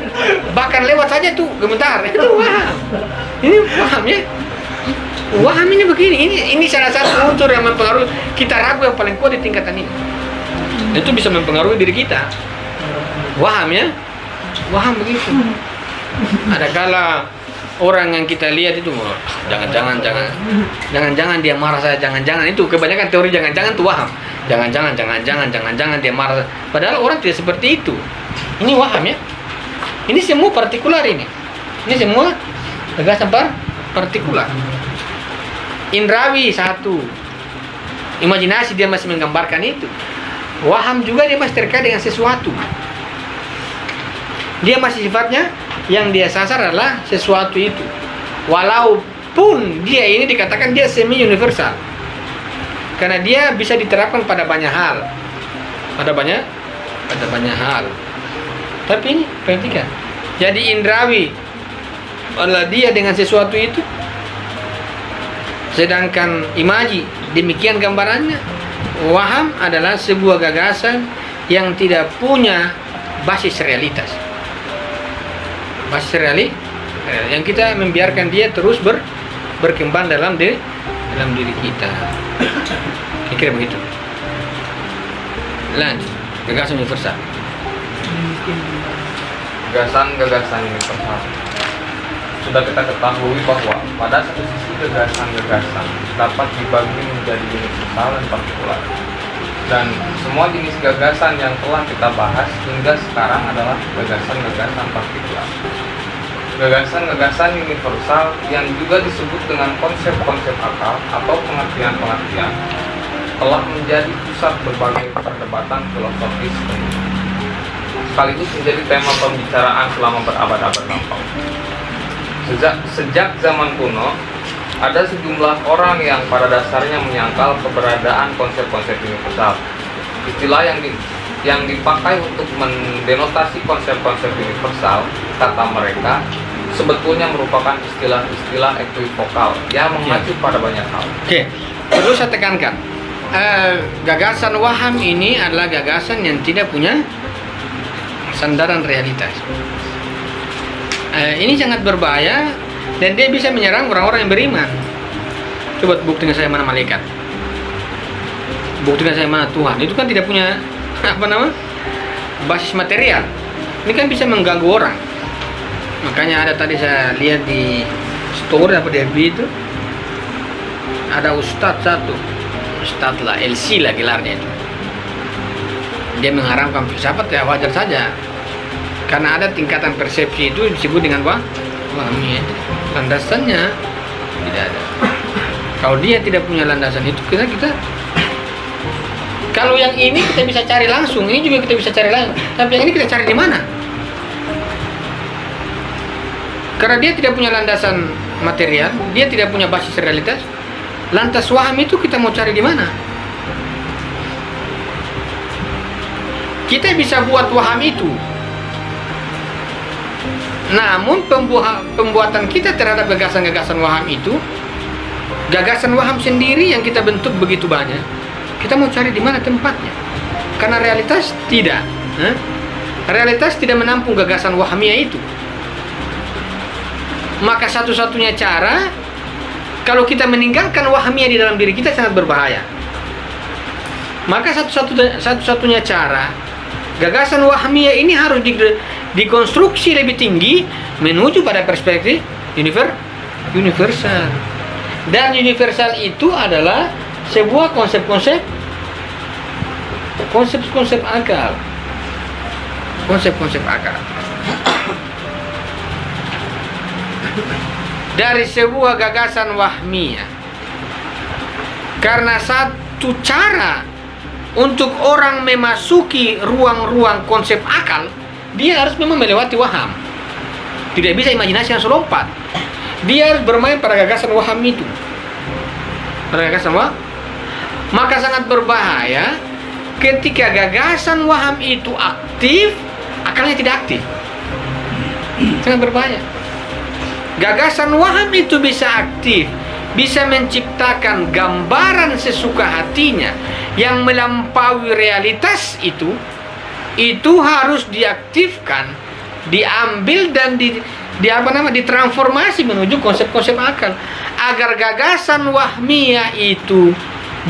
bahkan lewat saja tuh gemetar. Itu waham. Ini waham ya. Waham ini begini. Ini salah satu unsur yang mempengaruhi kita ragu yang paling kuat di tingkatan ini. Itu bisa mempengaruhi diri kita. Waham ya, waham begitu. Ada kala orang yang kita lihat itu, jangan-jangan dia marah saya, jangan-jangan itu kebanyakan teori jangan-jangan itu waham. Jangan-jangan dia marah. Padahal orang tidak seperti itu. Ini waham ya. Ini semua partikular ini. Ini semua gagasan partikular. Indrawi satu, imajinasi dia masih menggambarkan itu. Waham juga dia masih terkait dengan sesuatu. Dia masih sifatnya yang dia sasar adalah sesuatu itu. Walaupun dia ini dikatakan dia semi universal. Karena dia bisa diterapkan pada banyak hal. Pada banyak hal. Tapi ini perhatikan. Jadi indrawi adalah dia dengan sesuatu itu. Sedangkan imaji demikian gambarannya. Waham adalah sebuah gagasan yang tidak punya basis realitas. Basis yang kita membiarkan dia terus berkembang dalam diri kita. Kira begitu. Lanjut, gagasan universal. Gagasan universal. Sudah kita ketahui bahwa pada satu sisi gagasan dapat dibagi menjadi universal dan partikular. Dan semua jenis gagasan yang telah kita bahas hingga sekarang adalah gagasan-gagasan partikular. Gagasan-gagasan universal yang juga disebut dengan konsep-konsep akal atau pengertian-pengertian telah menjadi pusat berbagai perdebatan filosofis sekaligus menjadi tema pembicaraan selama berabad-abad lampau. Sejak zaman kuno, ada sejumlah orang yang pada dasarnya menyangkal keberadaan konsep-konsep universal. Istilah yang dipakai untuk mendenotasi konsep-konsep universal, kata mereka, sebetulnya merupakan istilah-istilah ekivokal yang mengacu pada banyak hal. Oke, perlu saya tekankan, gagasan waham ini adalah gagasan yang tidak punya sandaran realitas. Ini sangat berbahaya dan dia bisa menyerang orang-orang yang beriman. Coba buktikan saya mana malaikat, buktikan saya mana Tuhan. Itu kan tidak punya basis material. Ini kan bisa mengganggu orang. Makanya ada tadi saya lihat di story apa di FB itu, ada ustadz satu, ustadz lah, LC lah gelarnya itu. Dia mengharamkan filsafat, ya wajar saja. Karena ada tingkatan persepsi itu disebut dengan wahmi. Landasannya tidak ada. Kalau dia tidak punya landasan itu, kita kalau yang ini kita bisa cari langsung, ini juga kita bisa cari langsung. Tapi yang ini kita cari di mana? Karena dia tidak punya landasan material, dia tidak punya basis realitas. Lantas waham itu kita mau cari di mana? Kita bisa buat waham itu. Namun pembuatan kita terhadap gagasan-gagasan waham itu, gagasan waham sendiri yang kita bentuk begitu banyak, kita mau cari di mana tempatnya. Karena realitas tidak. Realitas tidak menampung gagasan wahamiyah itu. Maka satu-satunya cara, kalau kita meninggalkan wahamiyah di dalam diri kita sangat berbahaya. Maka satu-satunya cara, gagasan wahamiyah ini harus dikonstruksi lebih tinggi menuju pada perspektif universal. Dan universal itu adalah sebuah konsep-konsep akal. Konsep-konsep akal. Dari sebuah gagasan wahmiyah. Karena satu cara untuk orang memasuki ruang-ruang konsep akal, dia harus memang melewati waham. Tidak bisa imajinasi yang selompat. Dia harus bermain pada gagasan waham itu. Pada gagasan waham. Maka sangat berbahaya ketika gagasan waham itu aktif, akalnya tidak aktif. Sangat berbahaya. Gagasan waham itu bisa aktif, bisa menciptakan gambaran sesuka hatinya yang melampaui realitas itu harus diaktifkan, diambil dan ditransformasi menuju konsep-konsep akal agar gagasan wahmiyah itu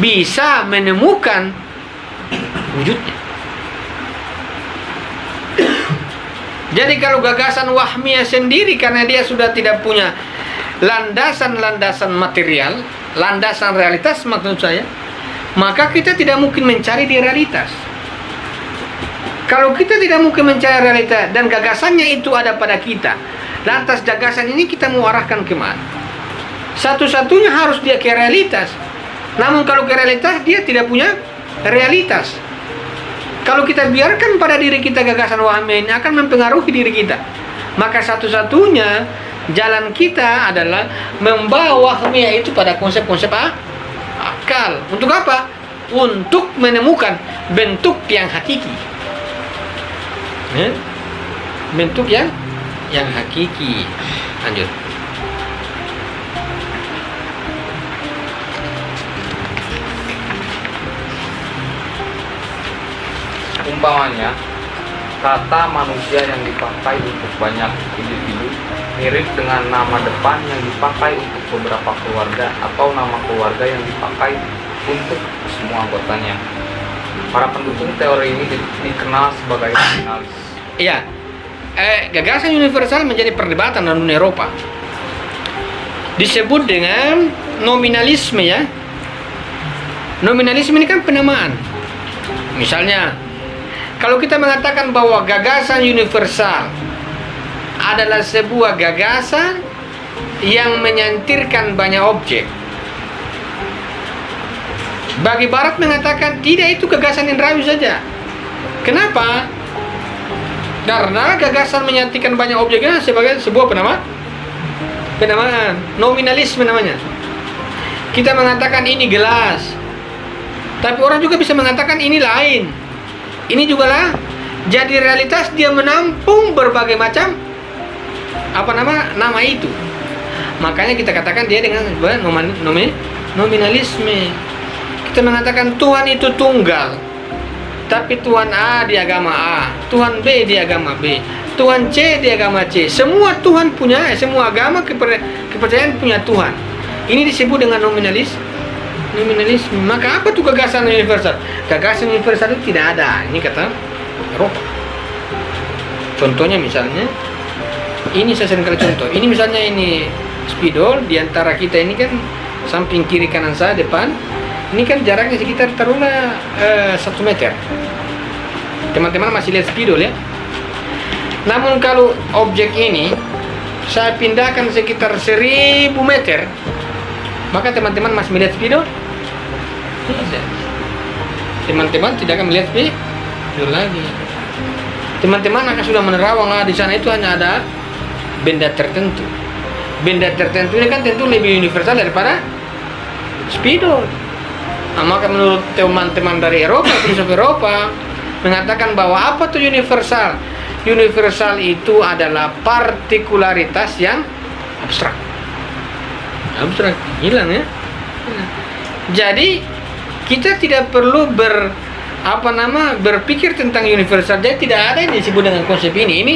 bisa menemukan wujudnya. Jadi kalau gagasan wahmiyah sendiri karena dia sudah tidak punya landasan-landasan material, landasan realitas maksud saya, maka kita tidak mungkin mencari di realitas. Kalau kita tidak mungkin mencari realitas dan gagasannya itu ada pada kita, lantas gagasan ini kita mau arahkan kemana? Satu-satunya harus dia ke realitas. Namun kalau ke realitas dia tidak punya realitas. Kalau kita biarkan pada diri kita gagasan wahmiyah ini akan mempengaruhi diri kita. Maka satu-satunya jalan kita adalah membawa wahmiyah itu pada konsep-konsep akal. Untuk apa? Untuk menemukan bentuk yang hakiki. Bentuk yang hakiki. Lanjut. Umpamanya, kata manusia yang dipakai untuk banyak individu mirip dengan nama depan yang dipakai untuk beberapa keluarga atau nama keluarga yang dipakai untuk semua anggotanya. Para pendukung teori ini dikenal sebagai nominalis. Iya, gagasan universal menjadi perdebatan dalam dunia Eropa. Disebut dengan nominalisme ya. Nominalisme ini kan penamaan. Misalnya, kalau kita mengatakan bahwa gagasan universal adalah sebuah gagasan yang menyantirkan banyak objek. Bagi Barat mengatakan tidak, itu gagasan indrawi saja. Kenapa? Karena gagasan menyantirkan banyak objeknya sebagai sebuah penamaan. Nominalisme namanya. Kita mengatakan ini gelas, tapi orang juga bisa mengatakan ini lain. Ini juga lah. Jadi realitas dia menampung berbagai macam nama itu. Makanya kita katakan dia dengan nominalisme. Kita mengatakan Tuhan itu tunggal, tapi Tuhan A di agama A, Tuhan B di agama B, Tuhan C di agama C. Semua Tuhan punya, semua agama kepercayaan punya Tuhan. Ini disebut dengan nominalisme. Maka apa tuh gagasan universal? Gagasan universal itu tidak ada. Ini kata Eropa. Contohnya misalnya, ini saya sering kali contoh. Ini misalnya ini spidol, di antara kita ini kan samping kiri kanan saya depan, ini kan jaraknya sekitar taruhlah 1 meter. Teman-teman masih lihat spidol ya. Namun kalau objek ini saya pindahkan sekitar 1000 meter, maka teman-teman masih melihat spidol? Tidak. Teman-teman tidak akan melihat spidol lagi. Teman-teman akan sudah menerawang, di sana itu hanya ada benda tertentu. Benda tertentu ini kan tentu lebih universal daripada spidol. Nah, maka menurut teman-teman dari Eropa, filsuf Eropa mengatakan bahwa apa tuh universal? Universal itu adalah partikularitas yang abstrak. Abstrak, hilang ya. Jadi kita tidak perlu berpikir tentang universal. Jadi tidak ada yang disebut dengan konsep ini. Ini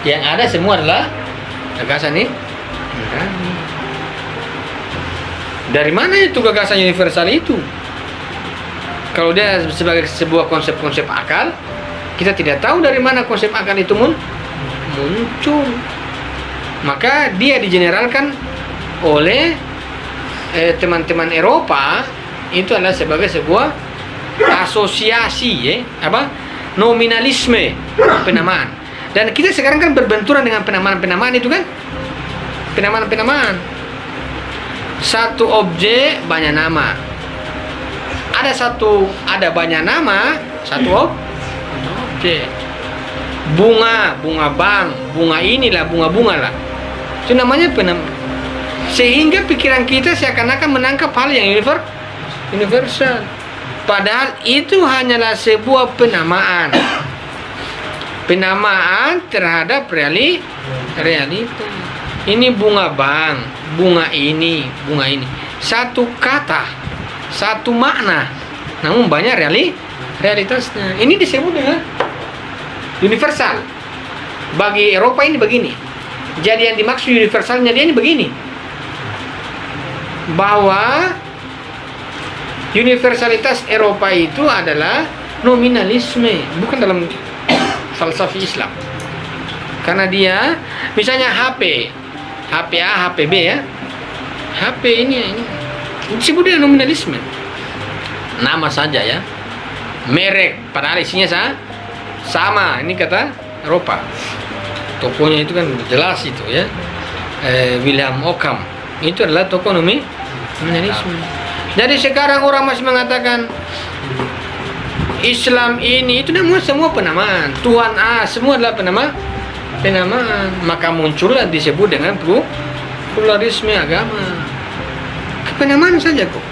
yang ada semua adalah gagasan ini. Dari mana itu gagasan universal itu? Kalau dia sebagai sebuah konsep-konsep akal, kita tidak tahu dari mana konsep akal itu muncul. Maka dia digeneralkan oleh teman-teman Eropa itu adalah sebagai sebuah asosiasi, nominalisme penamaan. Dan kita sekarang kan berbenturan dengan penamaan-penamaan itu kan, penamaan-penamaan. Satu objek banyak nama. Ada banyak nama, satu objek. Bunga bang, bunga inilah, bunga lah. Itu namanya penamaan. Sehingga pikiran kita seakan-akan menangkap hal yang universal. Padahal itu hanyalah sebuah penamaan. Penamaan terhadap realita. Ini bunga bang, bunga ini. Satu kata, satu makna. Namun banyak realitasnya. Ini disebut dengan universal. Bagi Eropa ini begini. Jadi yang dimaksud universalnya dia ini begini. Bahwa universalitas Eropa itu adalah nominalisme, bukan dalam falsafah Islam. Karena dia misalnya HP A, HP B ya. HP ini disebut dengan nominalisme. Nama saja ya. Merek padahal isinya sama. Ini kata Eropa. Tokonya itu kan jelas itu ya. William Ockham. Itu adalah tokoh nominalisme. Jadi sekarang orang masih mengatakan Islam ini itu namanya semua penamaan. Tuhan A semua adalah penamaan. Maka muncullah disebut dengan pluralisme agama. Penamaan saja kok.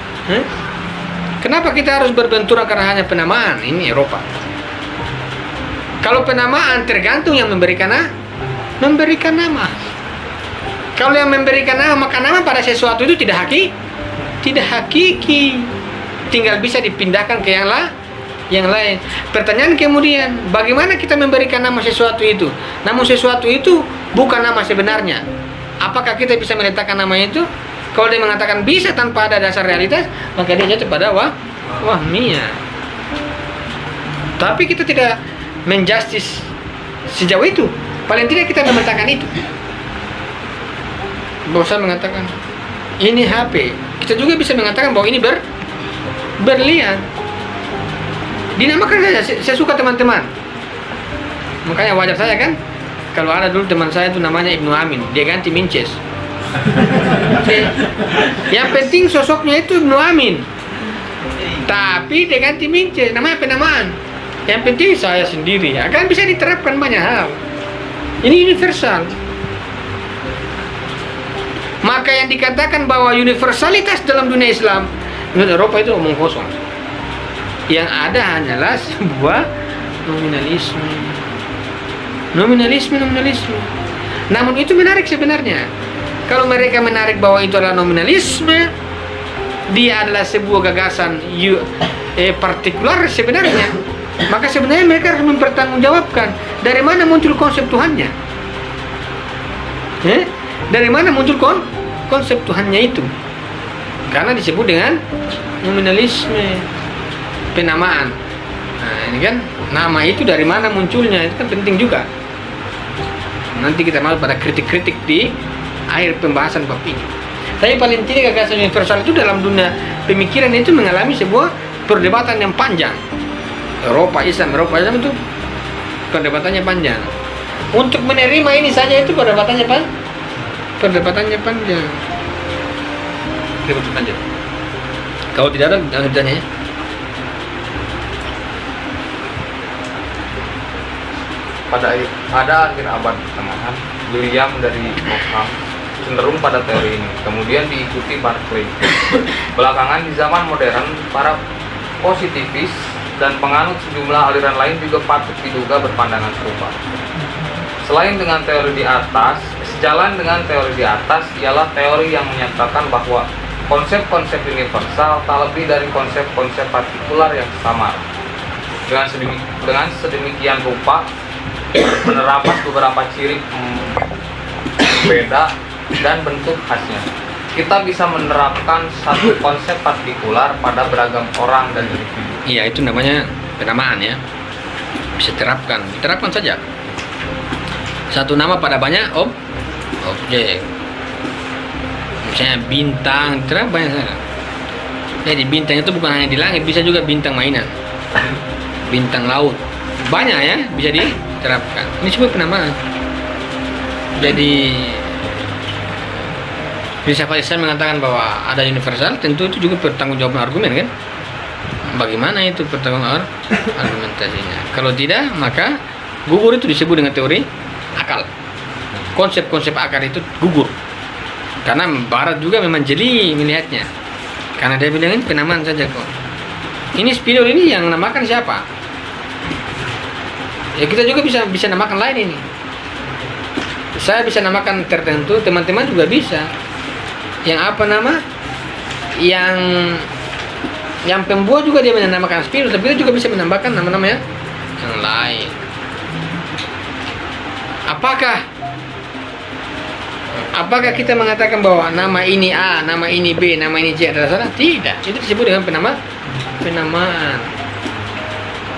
Kenapa kita harus berbenturan karena hanya penamaan? Ini Eropa. Kalau penamaan tergantung yang memberikan nama. Kalau yang memberikan nama, maka nama pada sesuatu itu tidak hakiki. Tinggal bisa dipindahkan ke yang lain. Pertanyaan kemudian, bagaimana kita memberikan nama sesuatu itu? Namun sesuatu itu bukan nama sebenarnya. Apakah kita bisa meletakkan nama itu? Kalau dia mengatakan bisa tanpa ada dasar realitas, maka dia jatuh pada wahmiyah. Tapi kita tidak menjustis sejauh itu. Paling tidak kita memetakan itu. Bosan mengatakan ini HP. Kita juga bisa mengatakan bahwa ini berlian. Dinamakan saja. Saya suka teman-teman. Makanya wajar saya kan. Kalau ada dulu teman saya itu namanya Ibnu Amin, dia ganti Minces. Yang penting sosoknya itu Ibnu Amin, tapi dia ganti Minces. Namanya penamaan. Yang penting saya sendiri. Akan bisa diterapkan banyak hal. Ini universal. Maka yang dikatakan bahwa universalitas dalam dunia Islam, menurut Eropa itu omong kosong. Yang ada hanyalah sebuah nominalisme. Namun itu menarik sebenarnya. Kalau mereka menarik bahwa itu adalah nominalisme, dia adalah sebuah gagasan partikular sebenarnya, maka sebenarnya mereka harus mempertanggungjawabkan dari mana muncul konsep Tuhannya. Dari mana muncul konsep Tuhannya itu? Karena disebut dengan nominalisme, penamaan. Nah, ini kan nama itu dari mana munculnya, itu kan penting juga. Nanti kita masuk pada kritik-kritik di akhir pembahasan bab ini. Tapi paling tidak gagasan universal itu dalam dunia pemikiran itu mengalami sebuah perdebatan yang panjang. Eropa Islam itu perdebatannya panjang. Untuk menerima ini saja itu perdebatannya panjang. Kita lanjut. Kalau tidak ada, jangan ditanya ya. Pada akhir abad pertengahan, William dari Ockham cenderung pada teori ini, kemudian diikuti Berkeley. Belakangan di zaman modern, para positivis dan penganut sejumlah aliran lain juga patut diduga berpandangan serupa. Sejalan dengan teori di atas ialah teori yang menyatakan bahwa konsep-konsep universal tak lebih dari konsep-konsep partikular yang samar. Dengan sedemikian rupa, menerapkan beberapa ciri beda dan bentuk khasnya. Kita bisa menerapkan satu konsep partikular pada beragam orang dan individu. Iya, itu namanya penamaan ya. Bisa diterapkan saja. Satu nama pada banyak objek. Misalnya bintang, terap banyak saja. Jadi bintang itu bukan hanya di langit, bisa juga bintang mainan, bintang laut, banyak ya, bisa diterapkan. Ini semua penamaan. Jadi filsafat Islam mengatakan bahwa ada universal, tentu itu juga pertanggungjawaban argumen kan? Bagaimana itu pertanggungjawaban argumentasinya? Kalau tidak, maka gugur itu disebut dengan teori akal. Konsep-konsep akal itu gugur. Karena Barat juga memang jeli melihatnya. Karena dia bilang ini penamaan saja kok. Ini Spinor ini yang namakan siapa? Ya kita juga bisa namakan lain ini. Saya bisa namakan tertentu, teman-teman juga bisa. Yang apa nama? Yang pembuat juga dia menamakan Spinor, tapi dia juga bisa menambahkan nama-nama yang lain. Apakah kita mengatakan bahwa nama ini A, nama ini B, nama ini C adalah salah? Tidak. Itu disebut dengan penamaan.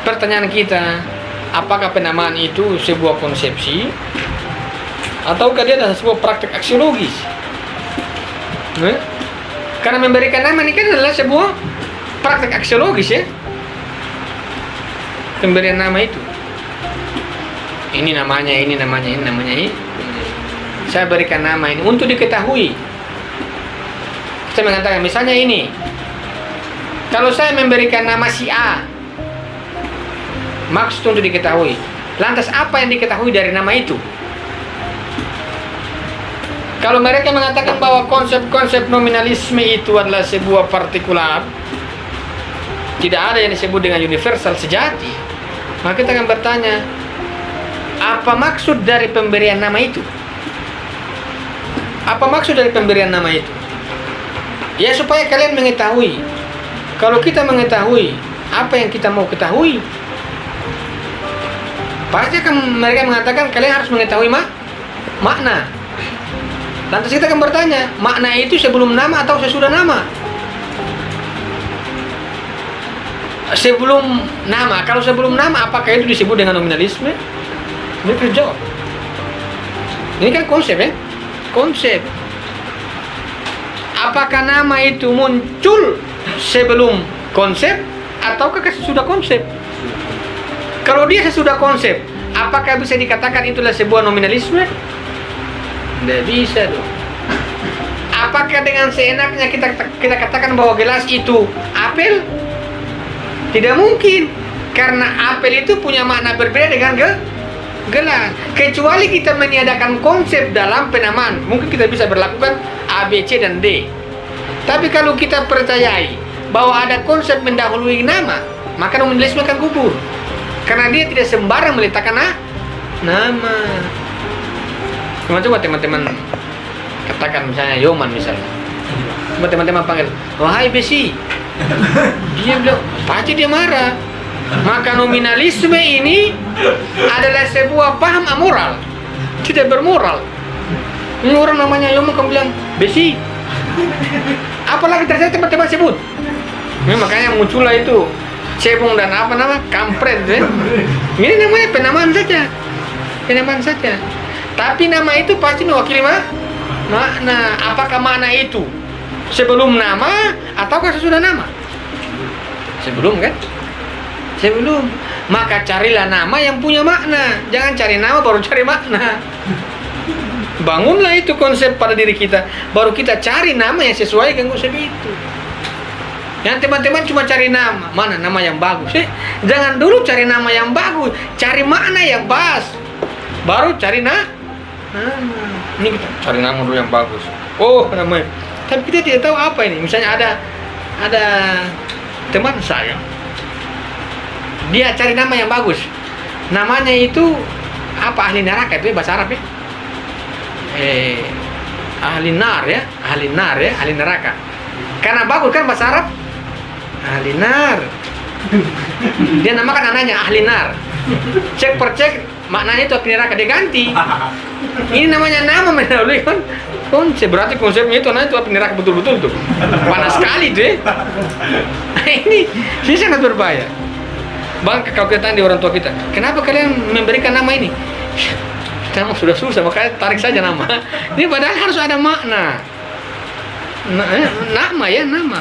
Pertanyaan kita, apakah penamaan itu sebuah konsepsi ataukah dia adalah sebuah praktek aksiologis? Karena memberikan nama ini kan adalah sebuah praktek aksiologis ya. Pemberian nama itu. Ini namanya, ini namanya, ini namanya, ini. Saya berikan nama ini untuk diketahui. Saya mengatakan misalnya ini. Kalau saya memberikan nama si A, maksud untuk diketahui. Lantas apa yang diketahui dari nama itu? Kalau mereka mengatakan bahwa konsep-konsep nominalisme itu adalah sebuah partikular, tidak ada yang disebut dengan universal sejati, maka kita akan bertanya, apa maksud dari pemberian nama itu? Apa maksud dari pemberian nama itu? Ya supaya kalian mengetahui. Kalau kita mengetahui apa yang kita mau ketahui, pasti akan mereka mengatakan kalian harus mengetahui makna. Lantas kita akan bertanya, makna itu sebelum nama atau sesudah nama? Sebelum nama. Kalau sebelum nama, apakah itu disebut dengan nominalisme? Mereka jawab. Ini kan konsep ya, konsep. Apakah nama itu muncul sebelum konsep ataukah sesudah konsep? Kalau dia sesudah konsep, apakah bisa dikatakan itulah sebuah nominalisme? Tidak bisa dong. Apakah dengan seenaknya kita katakan bahwa gelas itu apel? Tidak mungkin, karena apel itu punya makna berbeda dengan gelas. Kecuali kita meniadakan konsep dalam penamaan, mungkin kita bisa berlakukan A, B, C, dan D. Tapi kalau kita percayai bahwa ada konsep mendahului nama, maka nominalisme akan gugur. Karena dia tidak sembarang meletakkan nama. Coba teman-teman katakan misalnya Yoman misalnya. Coba teman-teman panggil, wahai Besi. Dia bilang, pasti dia marah. Maka nominalisme ini adalah sebuah paham amoral, tidak bermoral. Ini orang namanya Yoman, kamu bilang Besi. Apalagi ternyata teman-teman sebut. Makanya muncullah itu cebong dan apa nama kampret ya. Ini namanya penamaan saja, penamaan saja. Tapi nama itu pasti mewakili makna. Apakah makna itu sebelum nama ataukah sesudah nama? Sebelum kan? Sebelum. Maka carilah nama yang punya makna. Jangan cari nama baru cari makna. Bangunlah itu konsep pada diri kita, baru kita cari nama yang sesuai dengan konsep itu. Yang teman-teman cuma cari nama, mana nama yang bagus. Jangan dulu cari nama yang bagus, cari makna yang pas, baru cari nama. Ini kita cari nama dulu yang bagus. Oh namanya, tapi kita tidak tahu apa ini. Misalnya ada teman saya, dia cari nama yang bagus. Namanya itu apa, ahli neraka itu bahasa Arab ya? Ahli neraka. Karena bagus kan bahasa Arab, ahli nar. Dia namakan anaknya ahli nar. Cek per cek maknanya itu ahli neraka, dia ganti. Ini namanya nama mendahului kan konsep, berarti konsepnya itu nanti itu ahli neraka betul-betul tuh. Panas sekali tuh ya. Ini sangat berbahaya. Bang, kalau kita tanya di orang tua kita, kenapa kalian memberikan nama ini? Nama sudah susah, makanya tarik saja nama. Ini padahal harus ada makna. Nama ya, nama.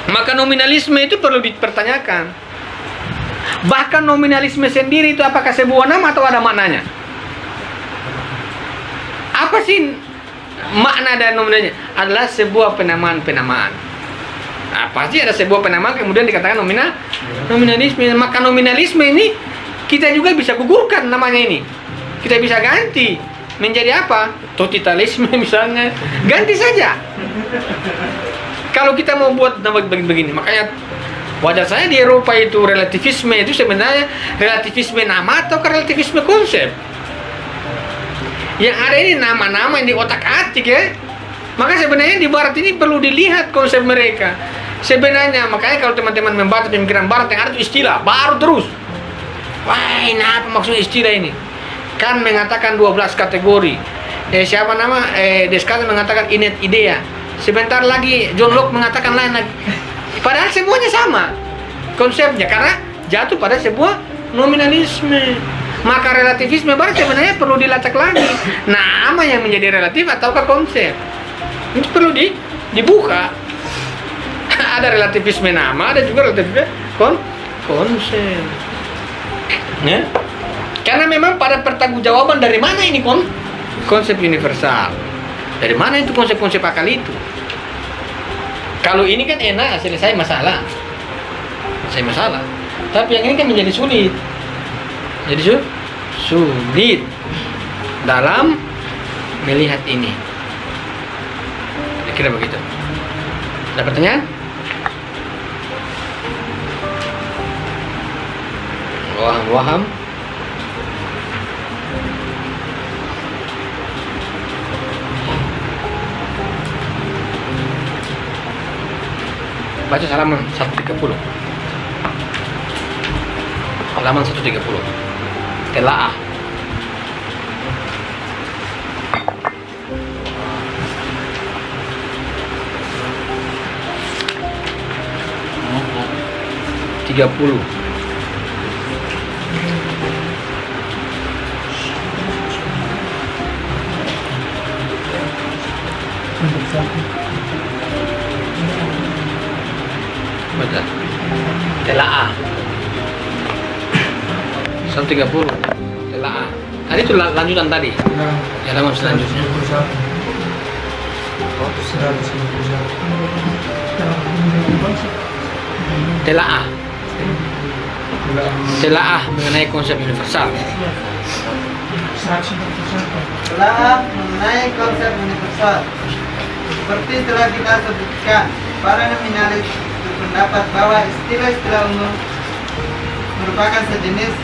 Maka nominalisme itu perlu dipertanyakan. Bahkan nominalisme sendiri itu apakah sebuah nama atau ada maknanya? Apa sih makna dan nominalnya? Adalah sebuah penamaan-penamaan. Nah, pasti ada sebuah penamaan kemudian dikatakan nominalisme. Maka nominalisme ini kita juga bisa gugurkan namanya ini. Kita bisa ganti menjadi apa? Totalitalisme misalnya. Ganti saja. Kalau kita mau buat nama begini, makanya wajar saya di Eropa itu relativisme itu sebenarnya relativisme nama atau relativisme konsep. Yang ada ini nama-nama yang di otak-atik ya. Maka sebenarnya di Barat ini perlu dilihat konsep mereka. Sebenarnya makanya kalau teman-teman membaca pemikiran Barat yang ada itu istilah baru terus. Wah, ini apa maksud istilah ini? Kan mengatakan 12 kategori. Siapa nama? Descartes mengatakan innate idea. Sebentar lagi John Locke mengatakan lain lagi. Padahal semuanya sama konsepnya karena jatuh pada sebuah nominalisme. Maka relativisme baru sebenarnya perlu dilacak lagi. Nama yang menjadi relatif ataukah konsep? Itu perlu dibuka. Ada relativisme nama, ada juga relativisme konsep. Ya? Karena memang pada pertanggungjawaban dari mana ini konsep universal. Dari mana itu konsep-konsep akal itu? Kalau ini kan enak, selesai masalah. Selesai masalah. Tapi yang ini kan menjadi sulit. Jadi sulit dalam melihat ini. Kira begitu. Ada pertanyaan? Waham. Baca halaman 130. Halaman 130. Telaah. Tiga puluh. Baca. Telaah. 130. Telaah. Tadi itu lanjutan tadi. Ya, halaman selanjutnya. Telaah. Telaah mengenai konsep universal. Telaah mengenai konsep universal. Seperti telah kita sebutkan, para nominalis berpendapat bahwa istilah-istilah umum merupakan sejenis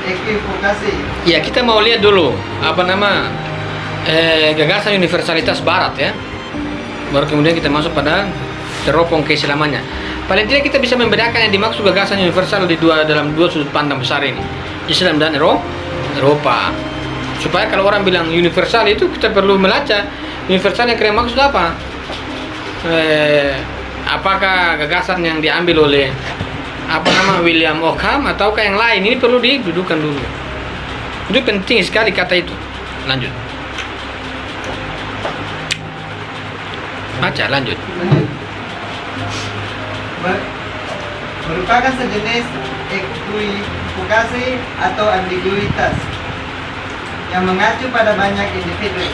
ekivokasi. Ya, kita mau lihat dulu apa nama gagasan universalitas Barat ya. Baru kemudian kita masuk pada teropong keislamannya. Paling tidak kita bisa membedakan yang dimaksud gagasan universal dalam dua sudut pandang besar ini, Islam dan Eropa. Supaya kalau orang bilang universal itu kita perlu melacak universal yang kira maksud apa? Apakah gagasan yang diambil oleh William Ockham ataukah yang lain. Ini perlu didudukan dulu. Itu penting sekali kata itu. Lanjut. Baca lanjut. Merupakan sejenis equivocation atau ambiguitas yang mengacu pada banyak individu.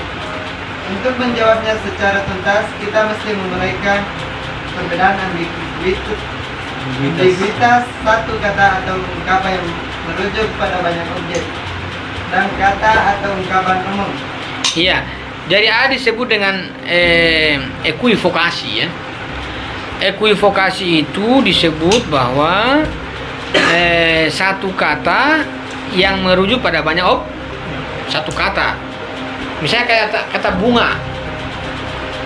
Untuk menjawabnya secara tuntas, kita mesti memulaikan perbedaan ambiguitas satu kata atau ungkapan yang merujuk pada banyak objek dan kata atau ungkapan umum. Iya, jadi ada disebut dengan equivokasi ya. Equivokasi itu disebut bahwa satu kata yang merujuk pada banyak satu kata. Misalnya kayak kata bunga,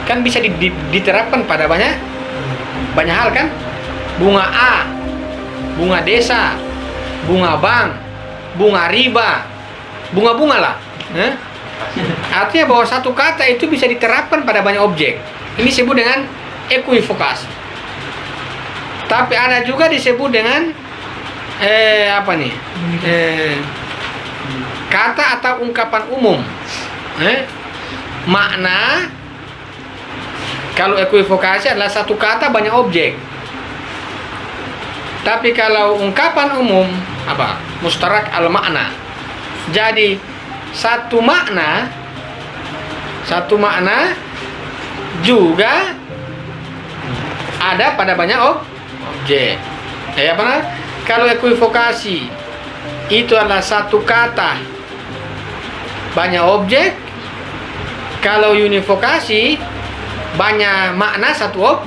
kan bisa diterapkan pada banyak hal kan? Bunga A, bunga desa, bunga bank, bunga riba, bunga-bunga lah. Artinya bahwa satu kata itu bisa diterapkan pada banyak objek. Ini disebut dengan equivokasi. Tapi ada juga disebut dengan kata atau ungkapan umum. Makna kalau equivokasi adalah satu kata banyak objek. Tapi kalau ungkapan umum mustarak al makna. Jadi satu makna juga ada pada banyak objek. Kalau equivokasi itu adalah satu kata banyak objek. Kalau univokasi banyak makna satu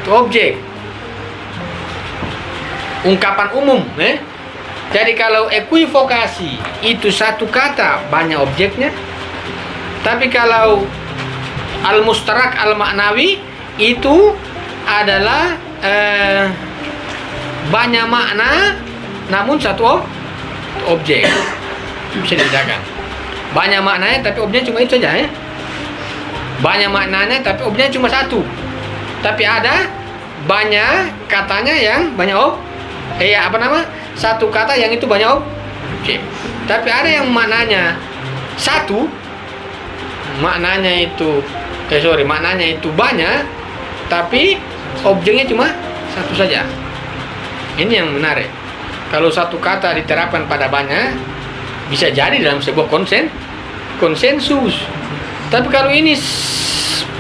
objek. Ungkapan umum. Jadi kalau equivokasi itu satu kata banyak objeknya. Tapi kalau al-mustarak al-maknawi itu adalah banyak makna namun satu objek. Bisa dibedakan. Banyak maknanya tapi objeknya cuma itu saja ya. Banyak maknanya tapi objeknya cuma satu. Tapi ada banyak katanya yang banyak satu kata yang itu banyak objek. Tapi ada yang maknanya satu, maknanya itu banyak, tapi objeknya cuma satu saja. Ini yang menarik. Kalau satu kata diterapkan pada banyak, bisa jadi dalam sebuah konsensus. Tapi kalau ini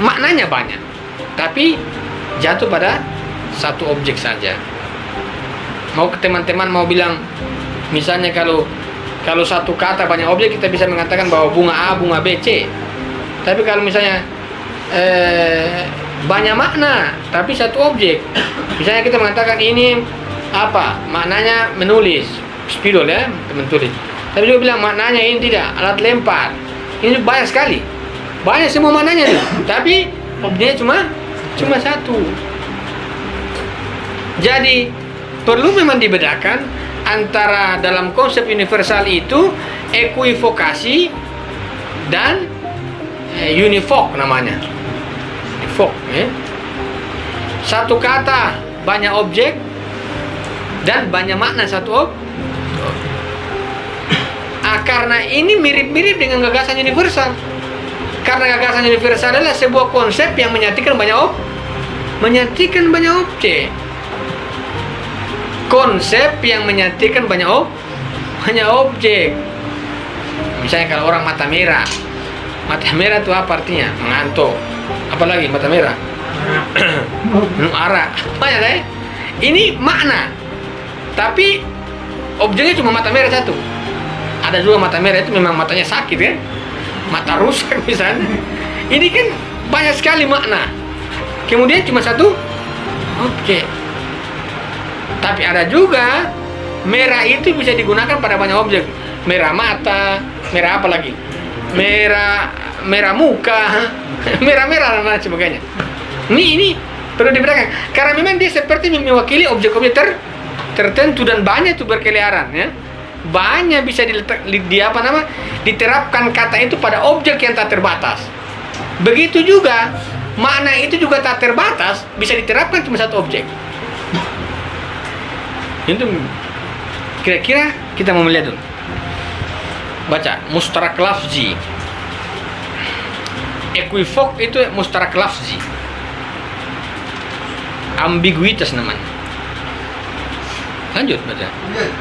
maknanya banyak, tapi jatuh pada satu objek saja. Mau ke teman-teman mau bilang, misalnya kalau satu kata banyak objek, kita bisa mengatakan bahwa bunga A, bunga B, C. Tapi kalau misalnya banyak makna, tapi satu objek, misalnya kita mengatakan ini maknanya menulis, spidol ya, menulis. Tapi juga bilang maknanya ini tidak, alat lempar. Ini banyak sekali, banyak semua maknanya nih. Tapi objeknya cuma satu. Jadi perlu memang dibedakan antara dalam konsep universal itu equivokasi dan univok namanya. Univok, satu kata banyak objek dan banyak makna satu objek. Karena ini mirip-mirip dengan gagasan universal. Karena gagasan universal adalah sebuah konsep yang menyatukan banyak objek. Konsep yang menyatukan banyak objek. Misalnya kalau orang mata merah itu apa artinya? Mengantuk. Apalagi mata merah? Minum arak. Banyak ya? Ini makna. Tapi objeknya cuma mata merah satu. Ada juga mata merah itu memang matanya sakit kan? Mata rusak misalnya. Ini kan banyak sekali makna. Kemudian cuma satu objek. Tapi ada juga merah itu bisa digunakan pada banyak objek. Merah mata, merah apa lagi? Merah muka, merah dan sebagainya. Ini perlu dibedakan. Karena memang dia seperti mewakili objek-objek tertentu dan banyak itu berkeliaran ya. Banyak bisa diterapkan kata itu pada objek yang tak terbatas. Begitu juga makna itu juga tak terbatas, bisa diterapkan cuma satu objek. Itu kira-kira kita mau melihat dulu. Baca mustarak lafzi. Equivok itu mustarak lafzi. Ambiguitas namanya. Lanjut baca. Lanjut.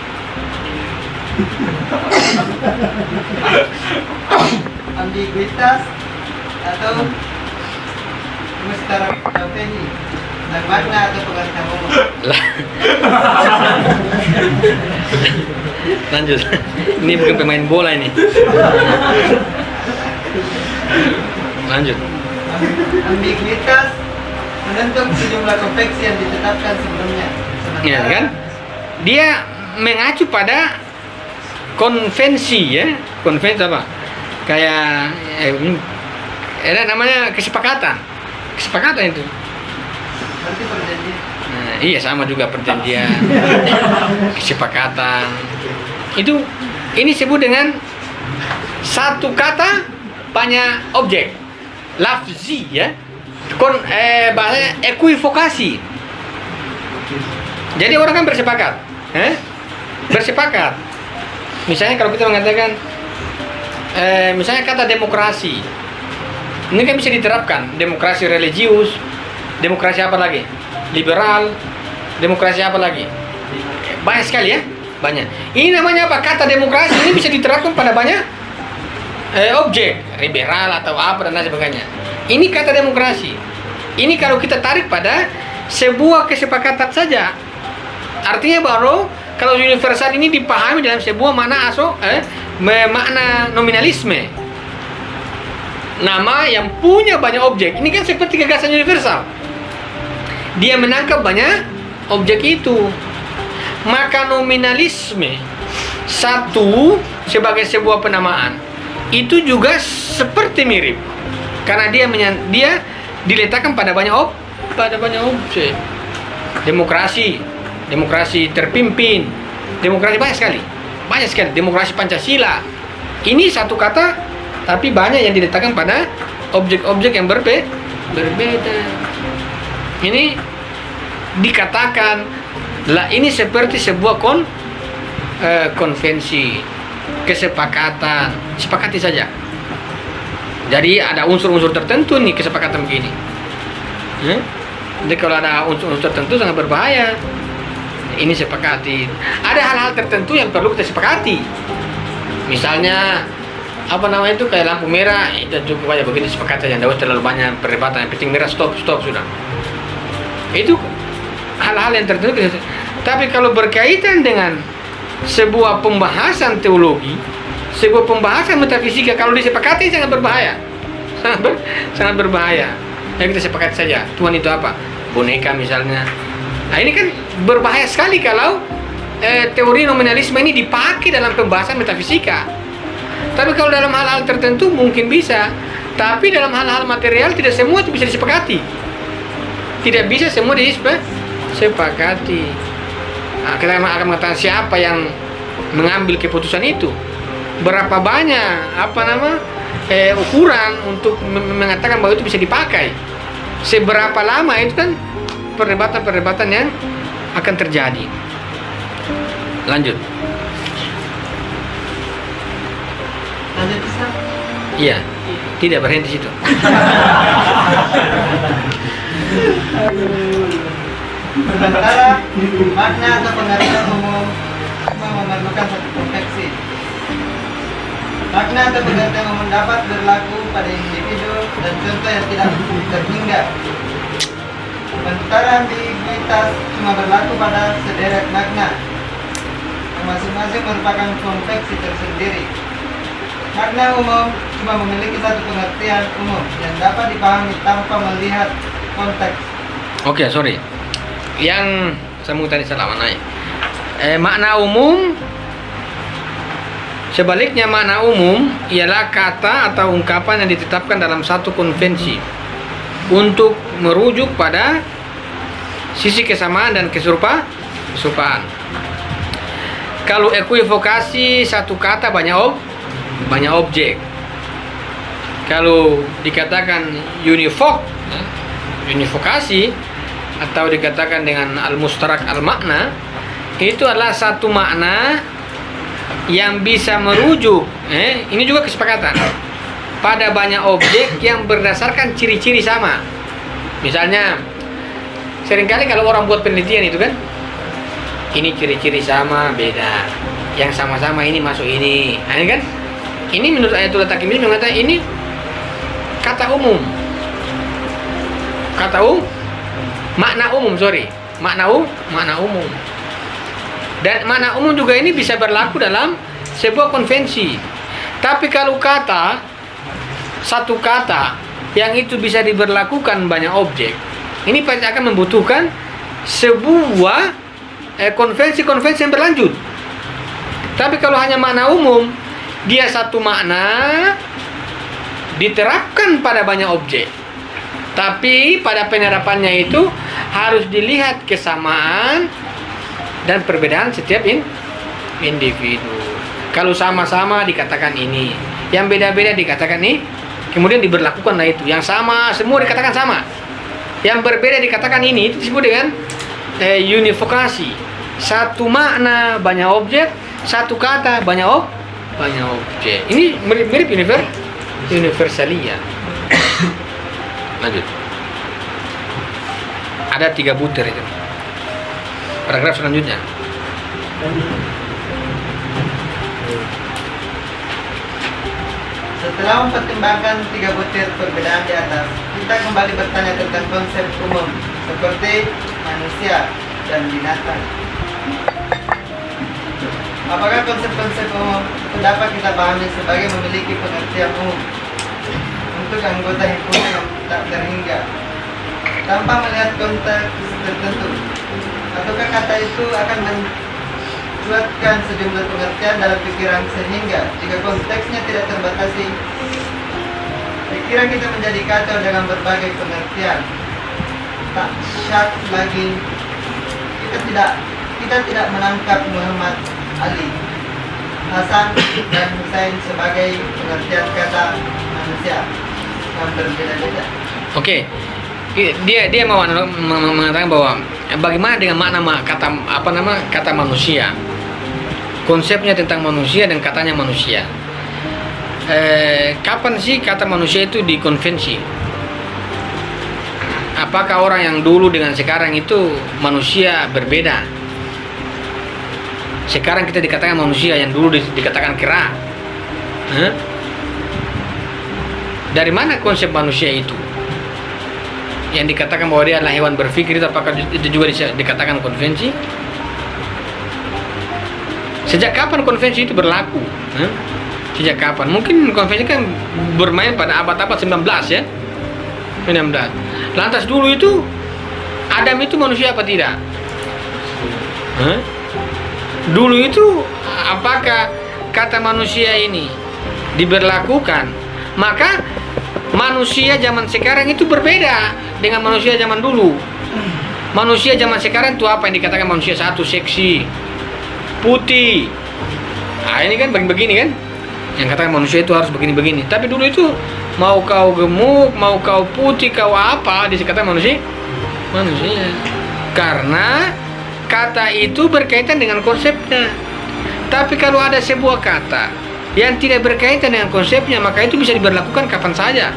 Ambiguitas atau mustarak lafzi dan makna atau pengertian umum. Lanjut. Ini bukan pemain bola ini. Lanjut. Ambiguitas menentuk sejumlah konveksi yang ditetapkan sebelumnya. Ya kan? Dia mengacu pada konvensi ya. Konvensi apa? Kayak ada namanya kesepakatan. Kesepakatan itu. Berarti perjanjian. Nah, iya sama juga perjanjian. Kesepakatan. Itu ini disebut dengan satu kata banyak objek. Lafzi ya. Bahasanya ekuivokasi. Jadi orang kan bersepakat, bersepakat. Misalnya kalau kita mengatakan, misalnya kata demokrasi, ini kan bisa diterapkan. Demokrasi religius, demokrasi apa lagi? Liberal, demokrasi apa lagi? Banyak sekali ya, banyak. Ini namanya apa? Kata demokrasi ini bisa diterapkan pada banyak objek, liberal atau apa dan lain sebagainya. Ini kata demokrasi. Ini kalau kita tarik pada sebuah kesepakatan saja. Artinya baru kalau universal ini dipahami dalam sebuah makna makna nominalisme. Nama yang punya banyak objek. Ini kan seperti gagasan universal. Dia menangkap banyak objek itu. Maka nominalisme satu sebagai sebuah penamaan itu juga seperti mirip. Karena dia diletakkan pada banyak objek. Demokrasi terpimpin, demokrasi banyak sekali, demokrasi Pancasila. Ini satu kata, tapi banyak yang diletakkan pada objek-objek yang berbeda. Ini dikatakan, lah ini seperti sebuah konvensi, kesepakatan, sepakati saja. Jadi ada unsur-unsur tertentu nih kesepakatan begini. Jadi kalau ada unsur-unsur tertentu sangat berbahaya. Ini sepakati. Ada hal-hal tertentu yang perlu kita sepakati. Misalnya apa namanya itu kayak lampu merah itu cukup aja begitu sepakati saja. Tidak terlalu banyak perdebatan. Yang penting merah stop sudah. Itu hal-hal yang tertentu. Tapi kalau berkaitan dengan sebuah pembahasan teologi, sebuah pembahasan metafisika, kalau disepakati sangat berbahaya. Sangat berbahaya. Yang kita sepakati saja. Tuhan itu apa? Boneka misalnya. Nah ini kan berbahaya sekali kalau teori nominalisme ini dipakai dalam pembahasan metafisika. Tapi kalau dalam hal-hal tertentu mungkin bisa. Tapi dalam hal-hal material tidak semua itu bisa disepakati. Tidak bisa semua disepakati. Nah, kita akan mengatakan siapa yang mengambil keputusan itu. Berapa banyak ukuran untuk mengatakan bahwa itu bisa dipakai. Seberapa lama itu kan perdebatan yang akan terjadi. Lanjut. Lanjut Ustaz. Iya, tidak berhenti situ. Sementara makna atau pengertian umum memerlukan satu konveksi. Makna atau pengertian umum dapat berlaku pada individu dan contoh yang tidak terhingga. Sementara ambiguitas cuma berlaku pada sederet makna. Masing-masing merupakan konveksi tersendiri. Makna umum cuma memiliki satu pengertian umum yang dapat dipahami tanpa melihat konteks. Oke, sorry. Yang saya mau tadi salah mana ya? Makna umum, sebaliknya makna umum ialah kata atau ungkapan yang ditetapkan dalam satu konvensi untuk merujuk pada sisi kesamaan dan keserupaan. Kalau ekuivokasi satu kata banyak objek. Kalau dikatakan univokasi atau dikatakan dengan al-mustarak al-makna, itu adalah satu makna yang bisa merujuk, ini juga kesepakatan, pada banyak objek yang berdasarkan ciri-ciri sama. Misalnya, seringkali kalau orang buat penelitian itu kan, ini ciri-ciri sama, beda. Yang sama-sama ini masuk ini. Nah, ini kan, ini menurut Ayatullah Taqiyuddin mengatakan ini kata umum. Makna umum. Dan makna umum juga ini bisa berlaku dalam sebuah konvensi. Tapi kalau satu kata yang itu bisa diberlakukan banyak objek, ini pasti akan membutuhkan sebuah konvensi-konvensi yang berlanjut. Tapi kalau hanya makna umum, dia satu makna diterapkan pada banyak objek. Tapi pada penerapannya itu harus dilihat kesamaan dan perbedaan setiap individu. Kalau sama-sama dikatakan ini, yang beda-beda dikatakan ini, kemudian diberlakukanlah itu. Yang sama semua dikatakan sama, yang berbeda dikatakan ini. Itu disebut dengan unifikasi. Satu makna banyak objek, satu kata banyak objek. Ini mirip universalia. Lanjut. Ada 3 butir itu. Paragraf selanjutnya. Setelah mempertimbangkan 3 butir perbedaan di atas, kita kembali bertanya tentang konsep umum seperti manusia dan binatang. Apakah konsep-konsep umum itu dapat kita pahami sebagai memiliki pengertian umum untuk anggota himpunan yang tak terhingga tanpa melihat konteks tertentu? Ataukah kata itu akan mencuatkan sejumlah pengertian dalam pikiran sehingga jika konteksnya tidak terbatasi, pikiran kita menjadi kacau dengan berbagai pengertian? Tak syak lagi kita tidak menangkap Muhammad, Ali, Hasan, dan Husain sebagai pengertian kata manusia yang berbeda-beda. Oke. Dia mau mengatakan bahwa bagaimana dengan makna kata manusia, konsepnya tentang manusia dan katanya manusia. Kapan sih kata manusia itu dikonvensi? Apakah orang yang dulu dengan sekarang itu manusia berbeda? Sekarang kita dikatakan manusia, yang dulu dikatakan kera. Dari mana konsep manusia itu? Yang dikatakan bahwa dia adalah hewan berpikir, itu apakah itu juga dikatakan konvensi? Sejak kapan konvensi itu berlaku? Sejak kapan? Mungkin konvensi kan bermain pada abad-abad 19 ya. 19. Lantas dulu itu Adam itu manusia apa tidak? Dulu itu apakah kata manusia ini diberlakukan? Maka manusia zaman sekarang itu berbeda dengan manusia zaman dulu. Manusia zaman sekarang itu apa yang dikatakan manusia? Satu, seksi, putih. Nah, ini kan begini kan? Yang katakan manusia itu harus begini-begini. Tapi dulu itu mau kau gemuk, mau kau putih, kau apa, dikatakan manusia. Karena kata itu berkaitan dengan konsepnya. Tapi kalau ada sebuah kata yang tidak berkaitan dengan konsepnya, maka itu bisa diberlakukan kapan saja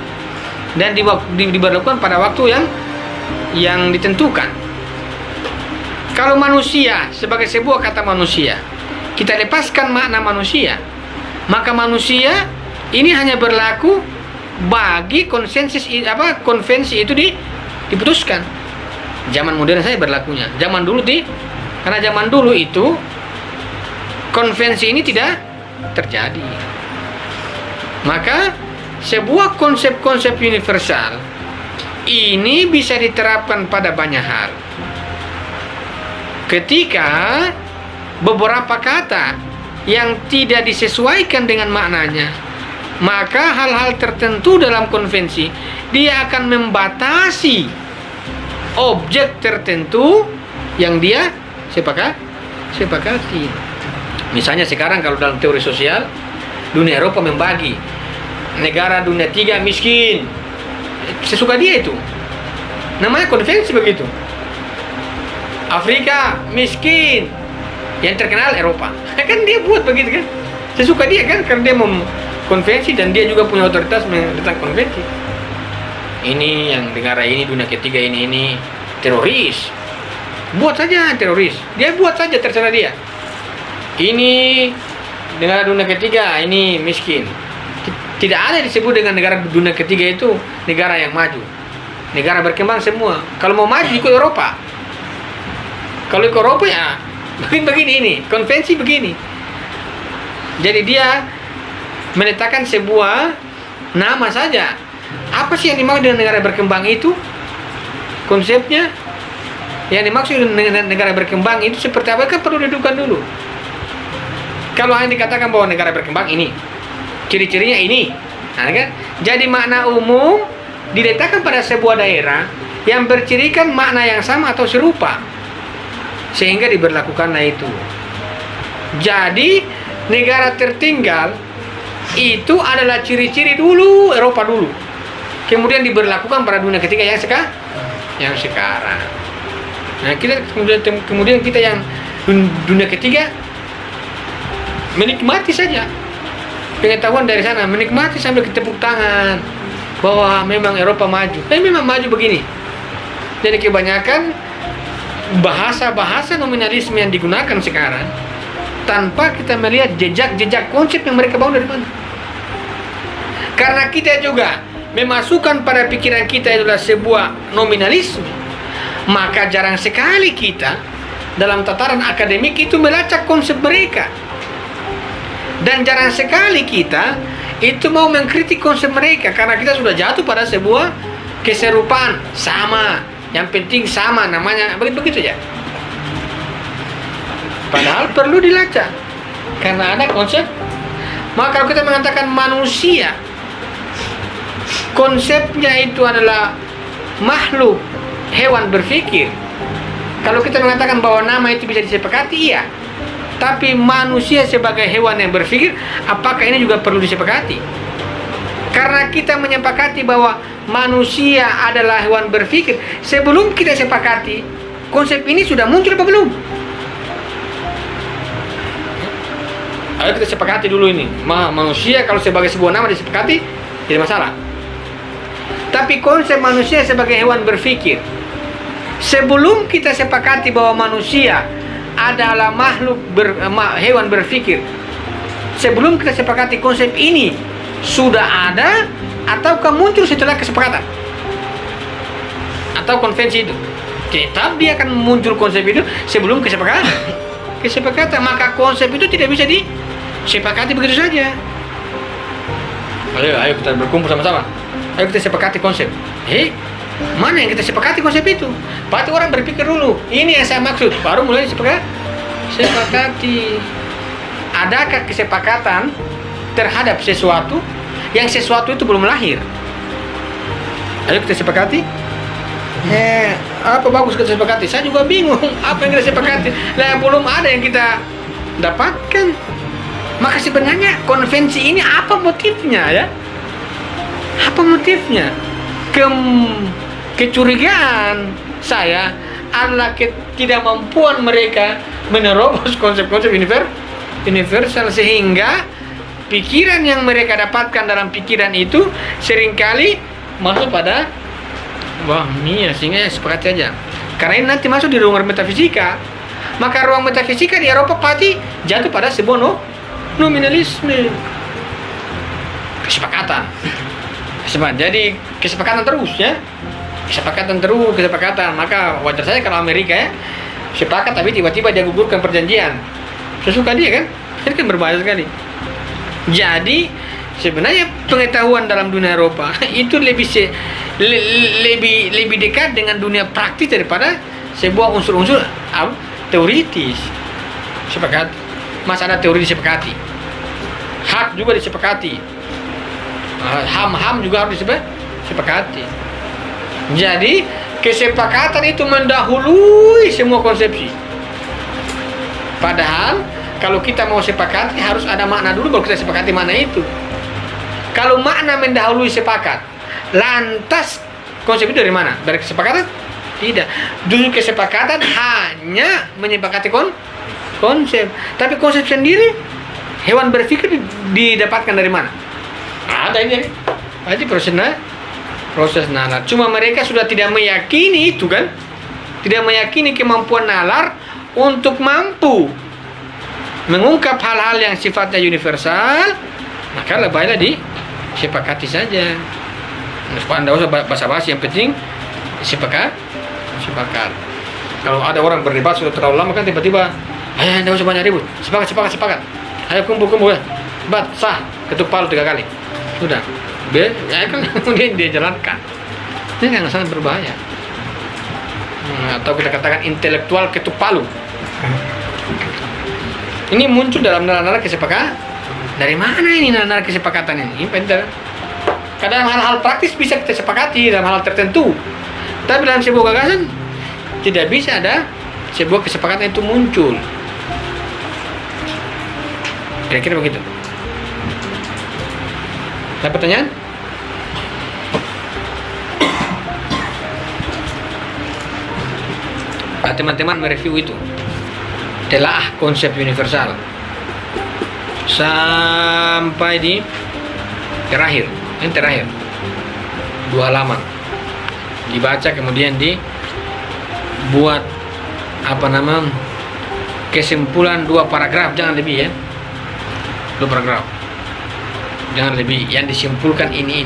dan diberlakukan pada waktu yang ditentukan. Kalau manusia sebagai sebuah kata manusia, kita lepaskan makna manusia, maka manusia ini hanya berlaku bagi konvensi itu diputuskan. Zaman modern saya berlakunya. Zaman dulu karena zaman dulu itu konvensi ini tidak terjadi. Maka sebuah konsep-konsep universal ini bisa diterapkan pada banyak hal. Ketika beberapa kata yang tidak disesuaikan dengan maknanya, maka hal-hal tertentu dalam konvensi dia akan membatasi objek tertentu yang dia sepakati. Misalnya sekarang kalau dalam teori sosial, dunia Eropa membagi negara dunia 3 miskin sesuka dia, itu namanya konvensi begitu. Afrika miskin, yang terkenal Eropa. Kan dia buat begitu kan. Sesuka dia kan, karena dia mau konvensi dan dia juga punya otoritas tentang konvensi. Ini yang negara ini, dunia ketiga ini teroris. Buat saja teroris. Dia buat saja, terserah dia. Ini negara dunia ketiga, ini miskin. Tidak ada disebut dengan negara dunia ketiga itu negara yang maju. Negara berkembang semua. Kalau mau maju ikut Eropa. Kalau ikut Eropa ya begini ini, konvensi begini. Jadi dia menetapkan sebuah nama saja. Apa sih yang dimaksud dengan negara berkembang itu? Konsepnya yang dimaksud dengan negara berkembang itu seperti apa kan perlu didudukkan dulu. Kalau hanya dikatakan bahwa negara berkembang ini, ciri-cirinya ini, nah, kan? Jadi makna umum diletakkan pada sebuah daerah yang bercirikan makna yang sama atau serupa, sehingga diberlakukanlah itu. Jadi negara tertinggal itu adalah ciri-ciri dulu Eropa dulu, kemudian diberlakukan pada dunia ketiga yang sekarang. Nah, kemudian kita yang dunia ketiga menikmati saja pengetahuan dari sana, menikmati sambil tepuk tangan bahwa memang Eropa maju. Memang maju begini. Jadi kebanyakan bahasa-bahasa nominalisme yang digunakan sekarang tanpa kita melihat jejak-jejak konsep yang mereka bangun dari mana. Karena kita juga memasukkan pada pikiran kita adalah sebuah nominalisme, maka jarang sekali kita dalam tataran akademik itu melacak konsep mereka. Dan jarang sekali kita itu mau mengkritik konsep mereka, karena kita sudah jatuh pada sebuah keserupaan, sama, yang penting sama, namanya begitu saja. Padahal perlu dilacak, karena ada konsep. Maka kalau kita mengatakan manusia, konsepnya itu adalah makhluk hewan berpikir. Kalau kita mengatakan bahwa nama itu bisa disepakati, iya. Tapi manusia sebagai hewan yang berpikir, apakah ini juga perlu disepakati? Karena kita menyepakati bahwa manusia adalah hewan berpikir, sebelum kita sepakati, konsep ini sudah muncul apa belum? Ayo kita sepakati dulu ini. Manusia kalau sebagai sebuah nama disepakati, tidak masalah. Tapi konsep manusia sebagai hewan berpikir, sebelum kita sepakati bahwa manusia adalah makhluk hewan berpikir, sebelum kita sepakati konsep ini sudah ada ataukah muncul setelah kesepakatan atau konvensi itu? Tetap dia akan muncul konsep itu sebelum kesepakatan. Maka konsep itu tidak bisa disepakati begitu saja. Ayo kita berkumpul sama-sama. Ayo kita sepakati konsep. Mana yang kita sepakati konsep itu? Pasti orang berpikir dulu, ini yang saya maksud, baru mulai sepakati. Adakah kesepakatan terhadap sesuatu yang sesuatu itu belum lahir? Ayo kita sepakati. Apa bagus kita sepakati? Saya juga bingung apa yang kita sepakati. Lah belum ada yang kita dapatkan. Maka sebenarnya konvensi ini apa motifnya ya? Apa motifnya? Kecurigaan saya adalah ketidakmampuan mereka menerobos konsep-konsep universal, sehingga pikiran yang mereka dapatkan dalam pikiran itu seringkali masuk pada sehingga sepakati aja. Karena ini nanti masuk di ruang metafisika, maka ruang metafisika di Eropa pasti jatuh pada sebuah nominalisme, kesepakatan. Jadi kesepakatan terus ya, kesepakatan. Maka wajar saja kalau Amerika ya sepakat tapi tiba-tiba dia gugurkan perjanjian, sesuka dia kan, itu kan berbahaya sekali. Jadi sebenarnya pengetahuan dalam dunia Eropa itu lebih dekat dengan dunia praktis daripada sebuah unsur-unsur teoritis. Sepakat, masalah teori disepakati, hak juga disepakati. HAM juga harus disepakati. Jadi kesepakatan itu mendahului semua konsepsi. Padahal kalau kita mau sepakati harus ada makna dulu baru kita sepakati makna itu. Kalau makna mendahului sepakat, lantas konsep itu dari mana? Dari kesepakatan? Tidak. Dulu kesepakatan hanya menyepakati konsep. Tapi konsep sendiri, hewan berpikir didapatkan dari mana? Ada ini. Berarti proses nalar. Cuma mereka sudah tidak meyakini itu kan? Tidak meyakini kemampuan nalar untuk mampu mengungkap hal-hal yang sifatnya universal, maka lebih disepakati saja. Anda usah basa-basi, yang penting sepakat. Kalau ada orang berdebat sudah terlalu lama kan tiba-tiba, ayo Anda usah banyak ribut, sepakat. Ayo kumpul ya. Bat sah, ketuk palu 3 kali. Sudah. Ya kan kemudian dia jalankan. Ini kan sangat berbahaya. Atau kita katakan intelektual ketuk palu. Ini muncul dalam nalar kesepakatan. Dari mana ini nalar kesepakatan ini? Ini penting. Kadang hal-hal praktis bisa kita sepakati dalam hal tertentu. Tapi dalam sebuah gagasan tidak bisa ada sebuah kesepakatan itu muncul. Kira-kira begitu. Ada pertanyaan? Teman-teman mereview itu, telah konsep universal sampai di terakhir. Ini terakhir 2 halaman dibaca, kemudian dibuat kesimpulan 2 paragraf, jangan lebih ya, 2 paragraf, jangan lebih. Yang disimpulkan ini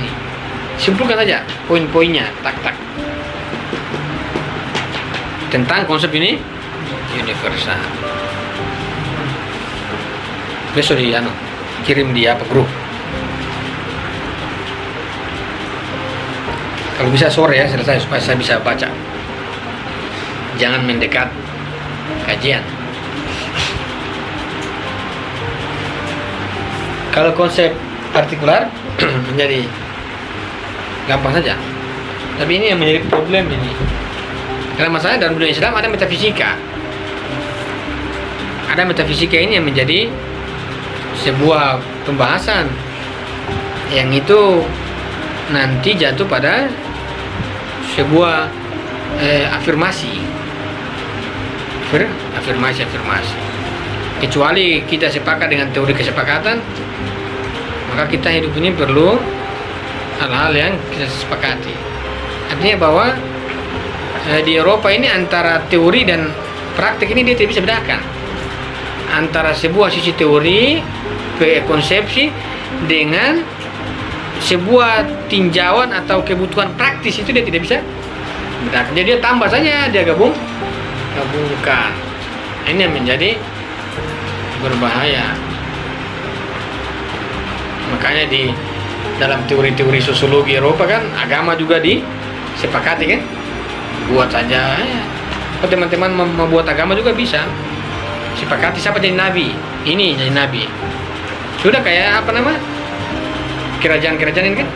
simpulkan saja poin-poinnya, tak tentang konsep ini universal. Besok kirim dia grup. Kalau bisa sore ya selesai, supaya saya bisa baca. Jangan mendekat kajian. Kalau konsep partikular menjadi gampang saja. Tapi ini yang menjadi problem ini. Karena masalah dalam dunia Islam ada metafisika. Ada metafisika ini yang menjadi sebuah pembahasan yang itu nanti jatuh pada sebuah afirmasi. Kecuali kita sepakat dengan teori kesepakatan, maka kita hidup ini perlu hal-hal yang kita sepakati. Artinya bahwa di Eropa ini antara teori dan praktik ini dia tidak bisa bedakan antara sebuah sisi teori konsepsi dengan sebuah tinjauan atau kebutuhan praktis, itu dia tidak bisa bedakan. Jadi dia tambah saja, dia gabungkan. Ini yang menjadi berbahaya. Makanya di dalam teori-teori sosiologi Eropa kan agama juga disepakati kan. Buat saja ya. Kalau teman-teman membuat agama juga bisa sepakati siapa jadi nabi, ini jadi nabi. Sudah kayak kerajaan-kerajaan ini kan,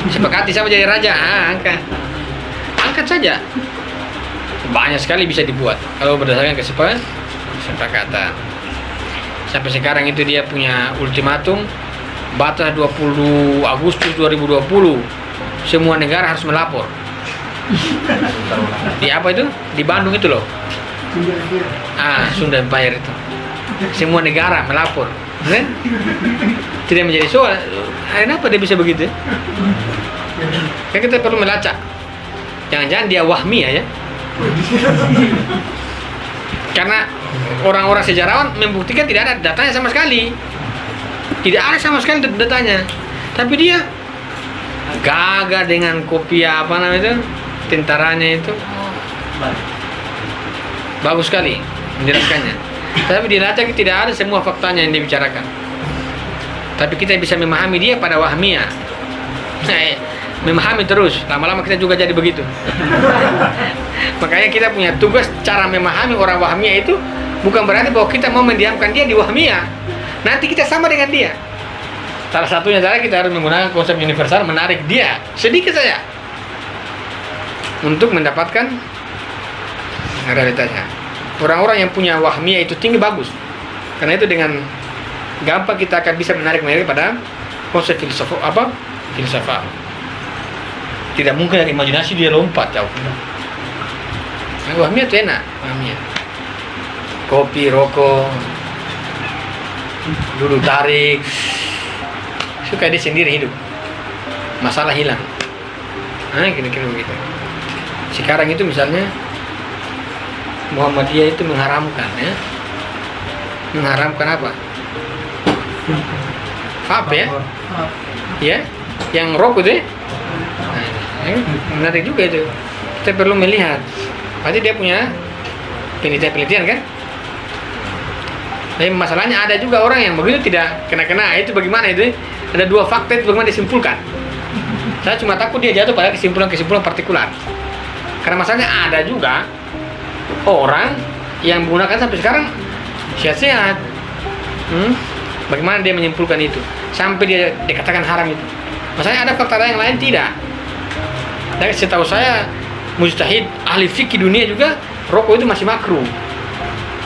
sepakati siapa jadi raja, angkat saja. Banyak sekali bisa dibuat kalau berdasarkan kesepakatan. Sampai sekarang itu dia punya ultimatum batas 20 Agustus 2020 semua negara harus melapor. Di apa itu? Di Bandung itu loh. Sunda Empire itu. Semua negara melapor. Kan? Tidak menjadi soal. Kenapa dia bisa begitu? Kan kita perlu melacak. Jangan-jangan dia wahmi ya. Karena orang-orang sejarawan membuktikan tidak ada datanya sama sekali. Tidak ada sama sekali datanya. Tapi dia gagah dengan kopi tentaranya itu bagus sekali menjelaskannya. Tapi dilacak tidak ada semua faktanya yang dibicarakan. Tapi kita bisa memahami dia pada wahmiyah. Memahami terus, lama-lama kita juga jadi begitu. Makanya kita punya tugas cara memahami orang wahmiyah itu bukan berarti bahwa kita mau mendiamkan dia di wahmiyah. Nanti kita sama dengan dia. Salah satunya cara kita harus menggunakan konsep universal, menarik dia sedikit saja untuk mendapatkan realitasnya. Orang-orang yang punya wahmiyah itu tinggi bagus. Karena itu dengan gampang kita akan bisa menarik pada konsep filsafat. Tidak mungkin dari imajinasi dia lompat jauh. Wahmiyah itu enak, wahmiyah. kopi, rokok, duduk tarik, suka dia sendiri hidup, masalah hilang. Nah, kira-kira begitu. Sekarang itu misalnya Muhammadiyah itu mengharamkan, ya, mengharamkan apa? Vape, ya, ya, yang rokok itu, ya. Nah, menarik juga itu. Kita perlu melihat. Pasti dia punya penelitian kan? Tapi masalahnya ada juga orang yang begitu tidak kena-kena. Itu bagaimana itu? Ada dua fakta itu bagaimana disimpulkan. Saya cuma takut dia jatuh pada kesimpulan-kesimpulan partikular. Karena masalahnya ada juga orang yang menggunakan sampai sekarang sehat-sehat. Bagaimana dia menyimpulkan itu? Sampai dia dikatakan haram itu. Masalahnya ada fakta yang lain tidak. Dan setahu saya mujtahid ahli fikih dunia juga rokok itu masih makruh.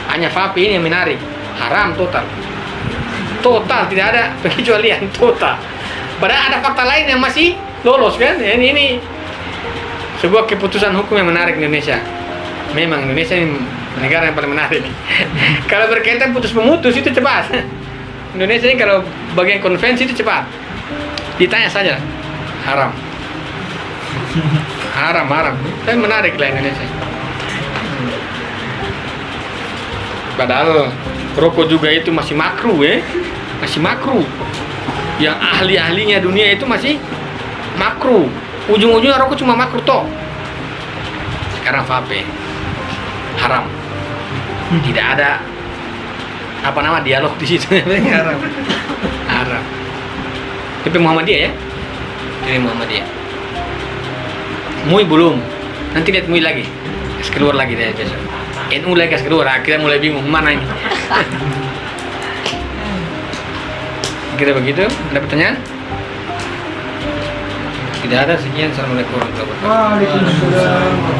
Hanya vape ini yang menarik. Haram total. Total, tidak ada pengecualian, total. Padahal ada fakta lain yang masih lolos kan? Ini sebuah keputusan hukum yang menarik di Indonesia. Memang Indonesia ini negara yang paling menarik. Kalau berkaitan putus memutus itu cepat. Indonesia ini kalau bagian konvensi itu cepat. Ditanya saja. Haram. Haram. Tapi menarik lah Indonesia. Padahal rokok juga itu masih makruh, ya. Masih makruh. Yang ahli-ahlinya dunia itu masih makruh. Ujung-ujungnya rokok cuma makruh toh. Sekarang vape haram. Tidak ada dialog di situ. Haram. Haram. Tapi Muhammadiyah, ya. Jadi Muhammadiyah. MUI belum. Nanti lihat MUI lagi. Keluar lagi deh besok. NU lagi keluar. Kita mulai bingung mana ini. Kira begitu. Ada pertanyaan? Tidak ada. Sekian. Assalamualaikum warahmatullahi wabarakatuh. Waalaikumsalam.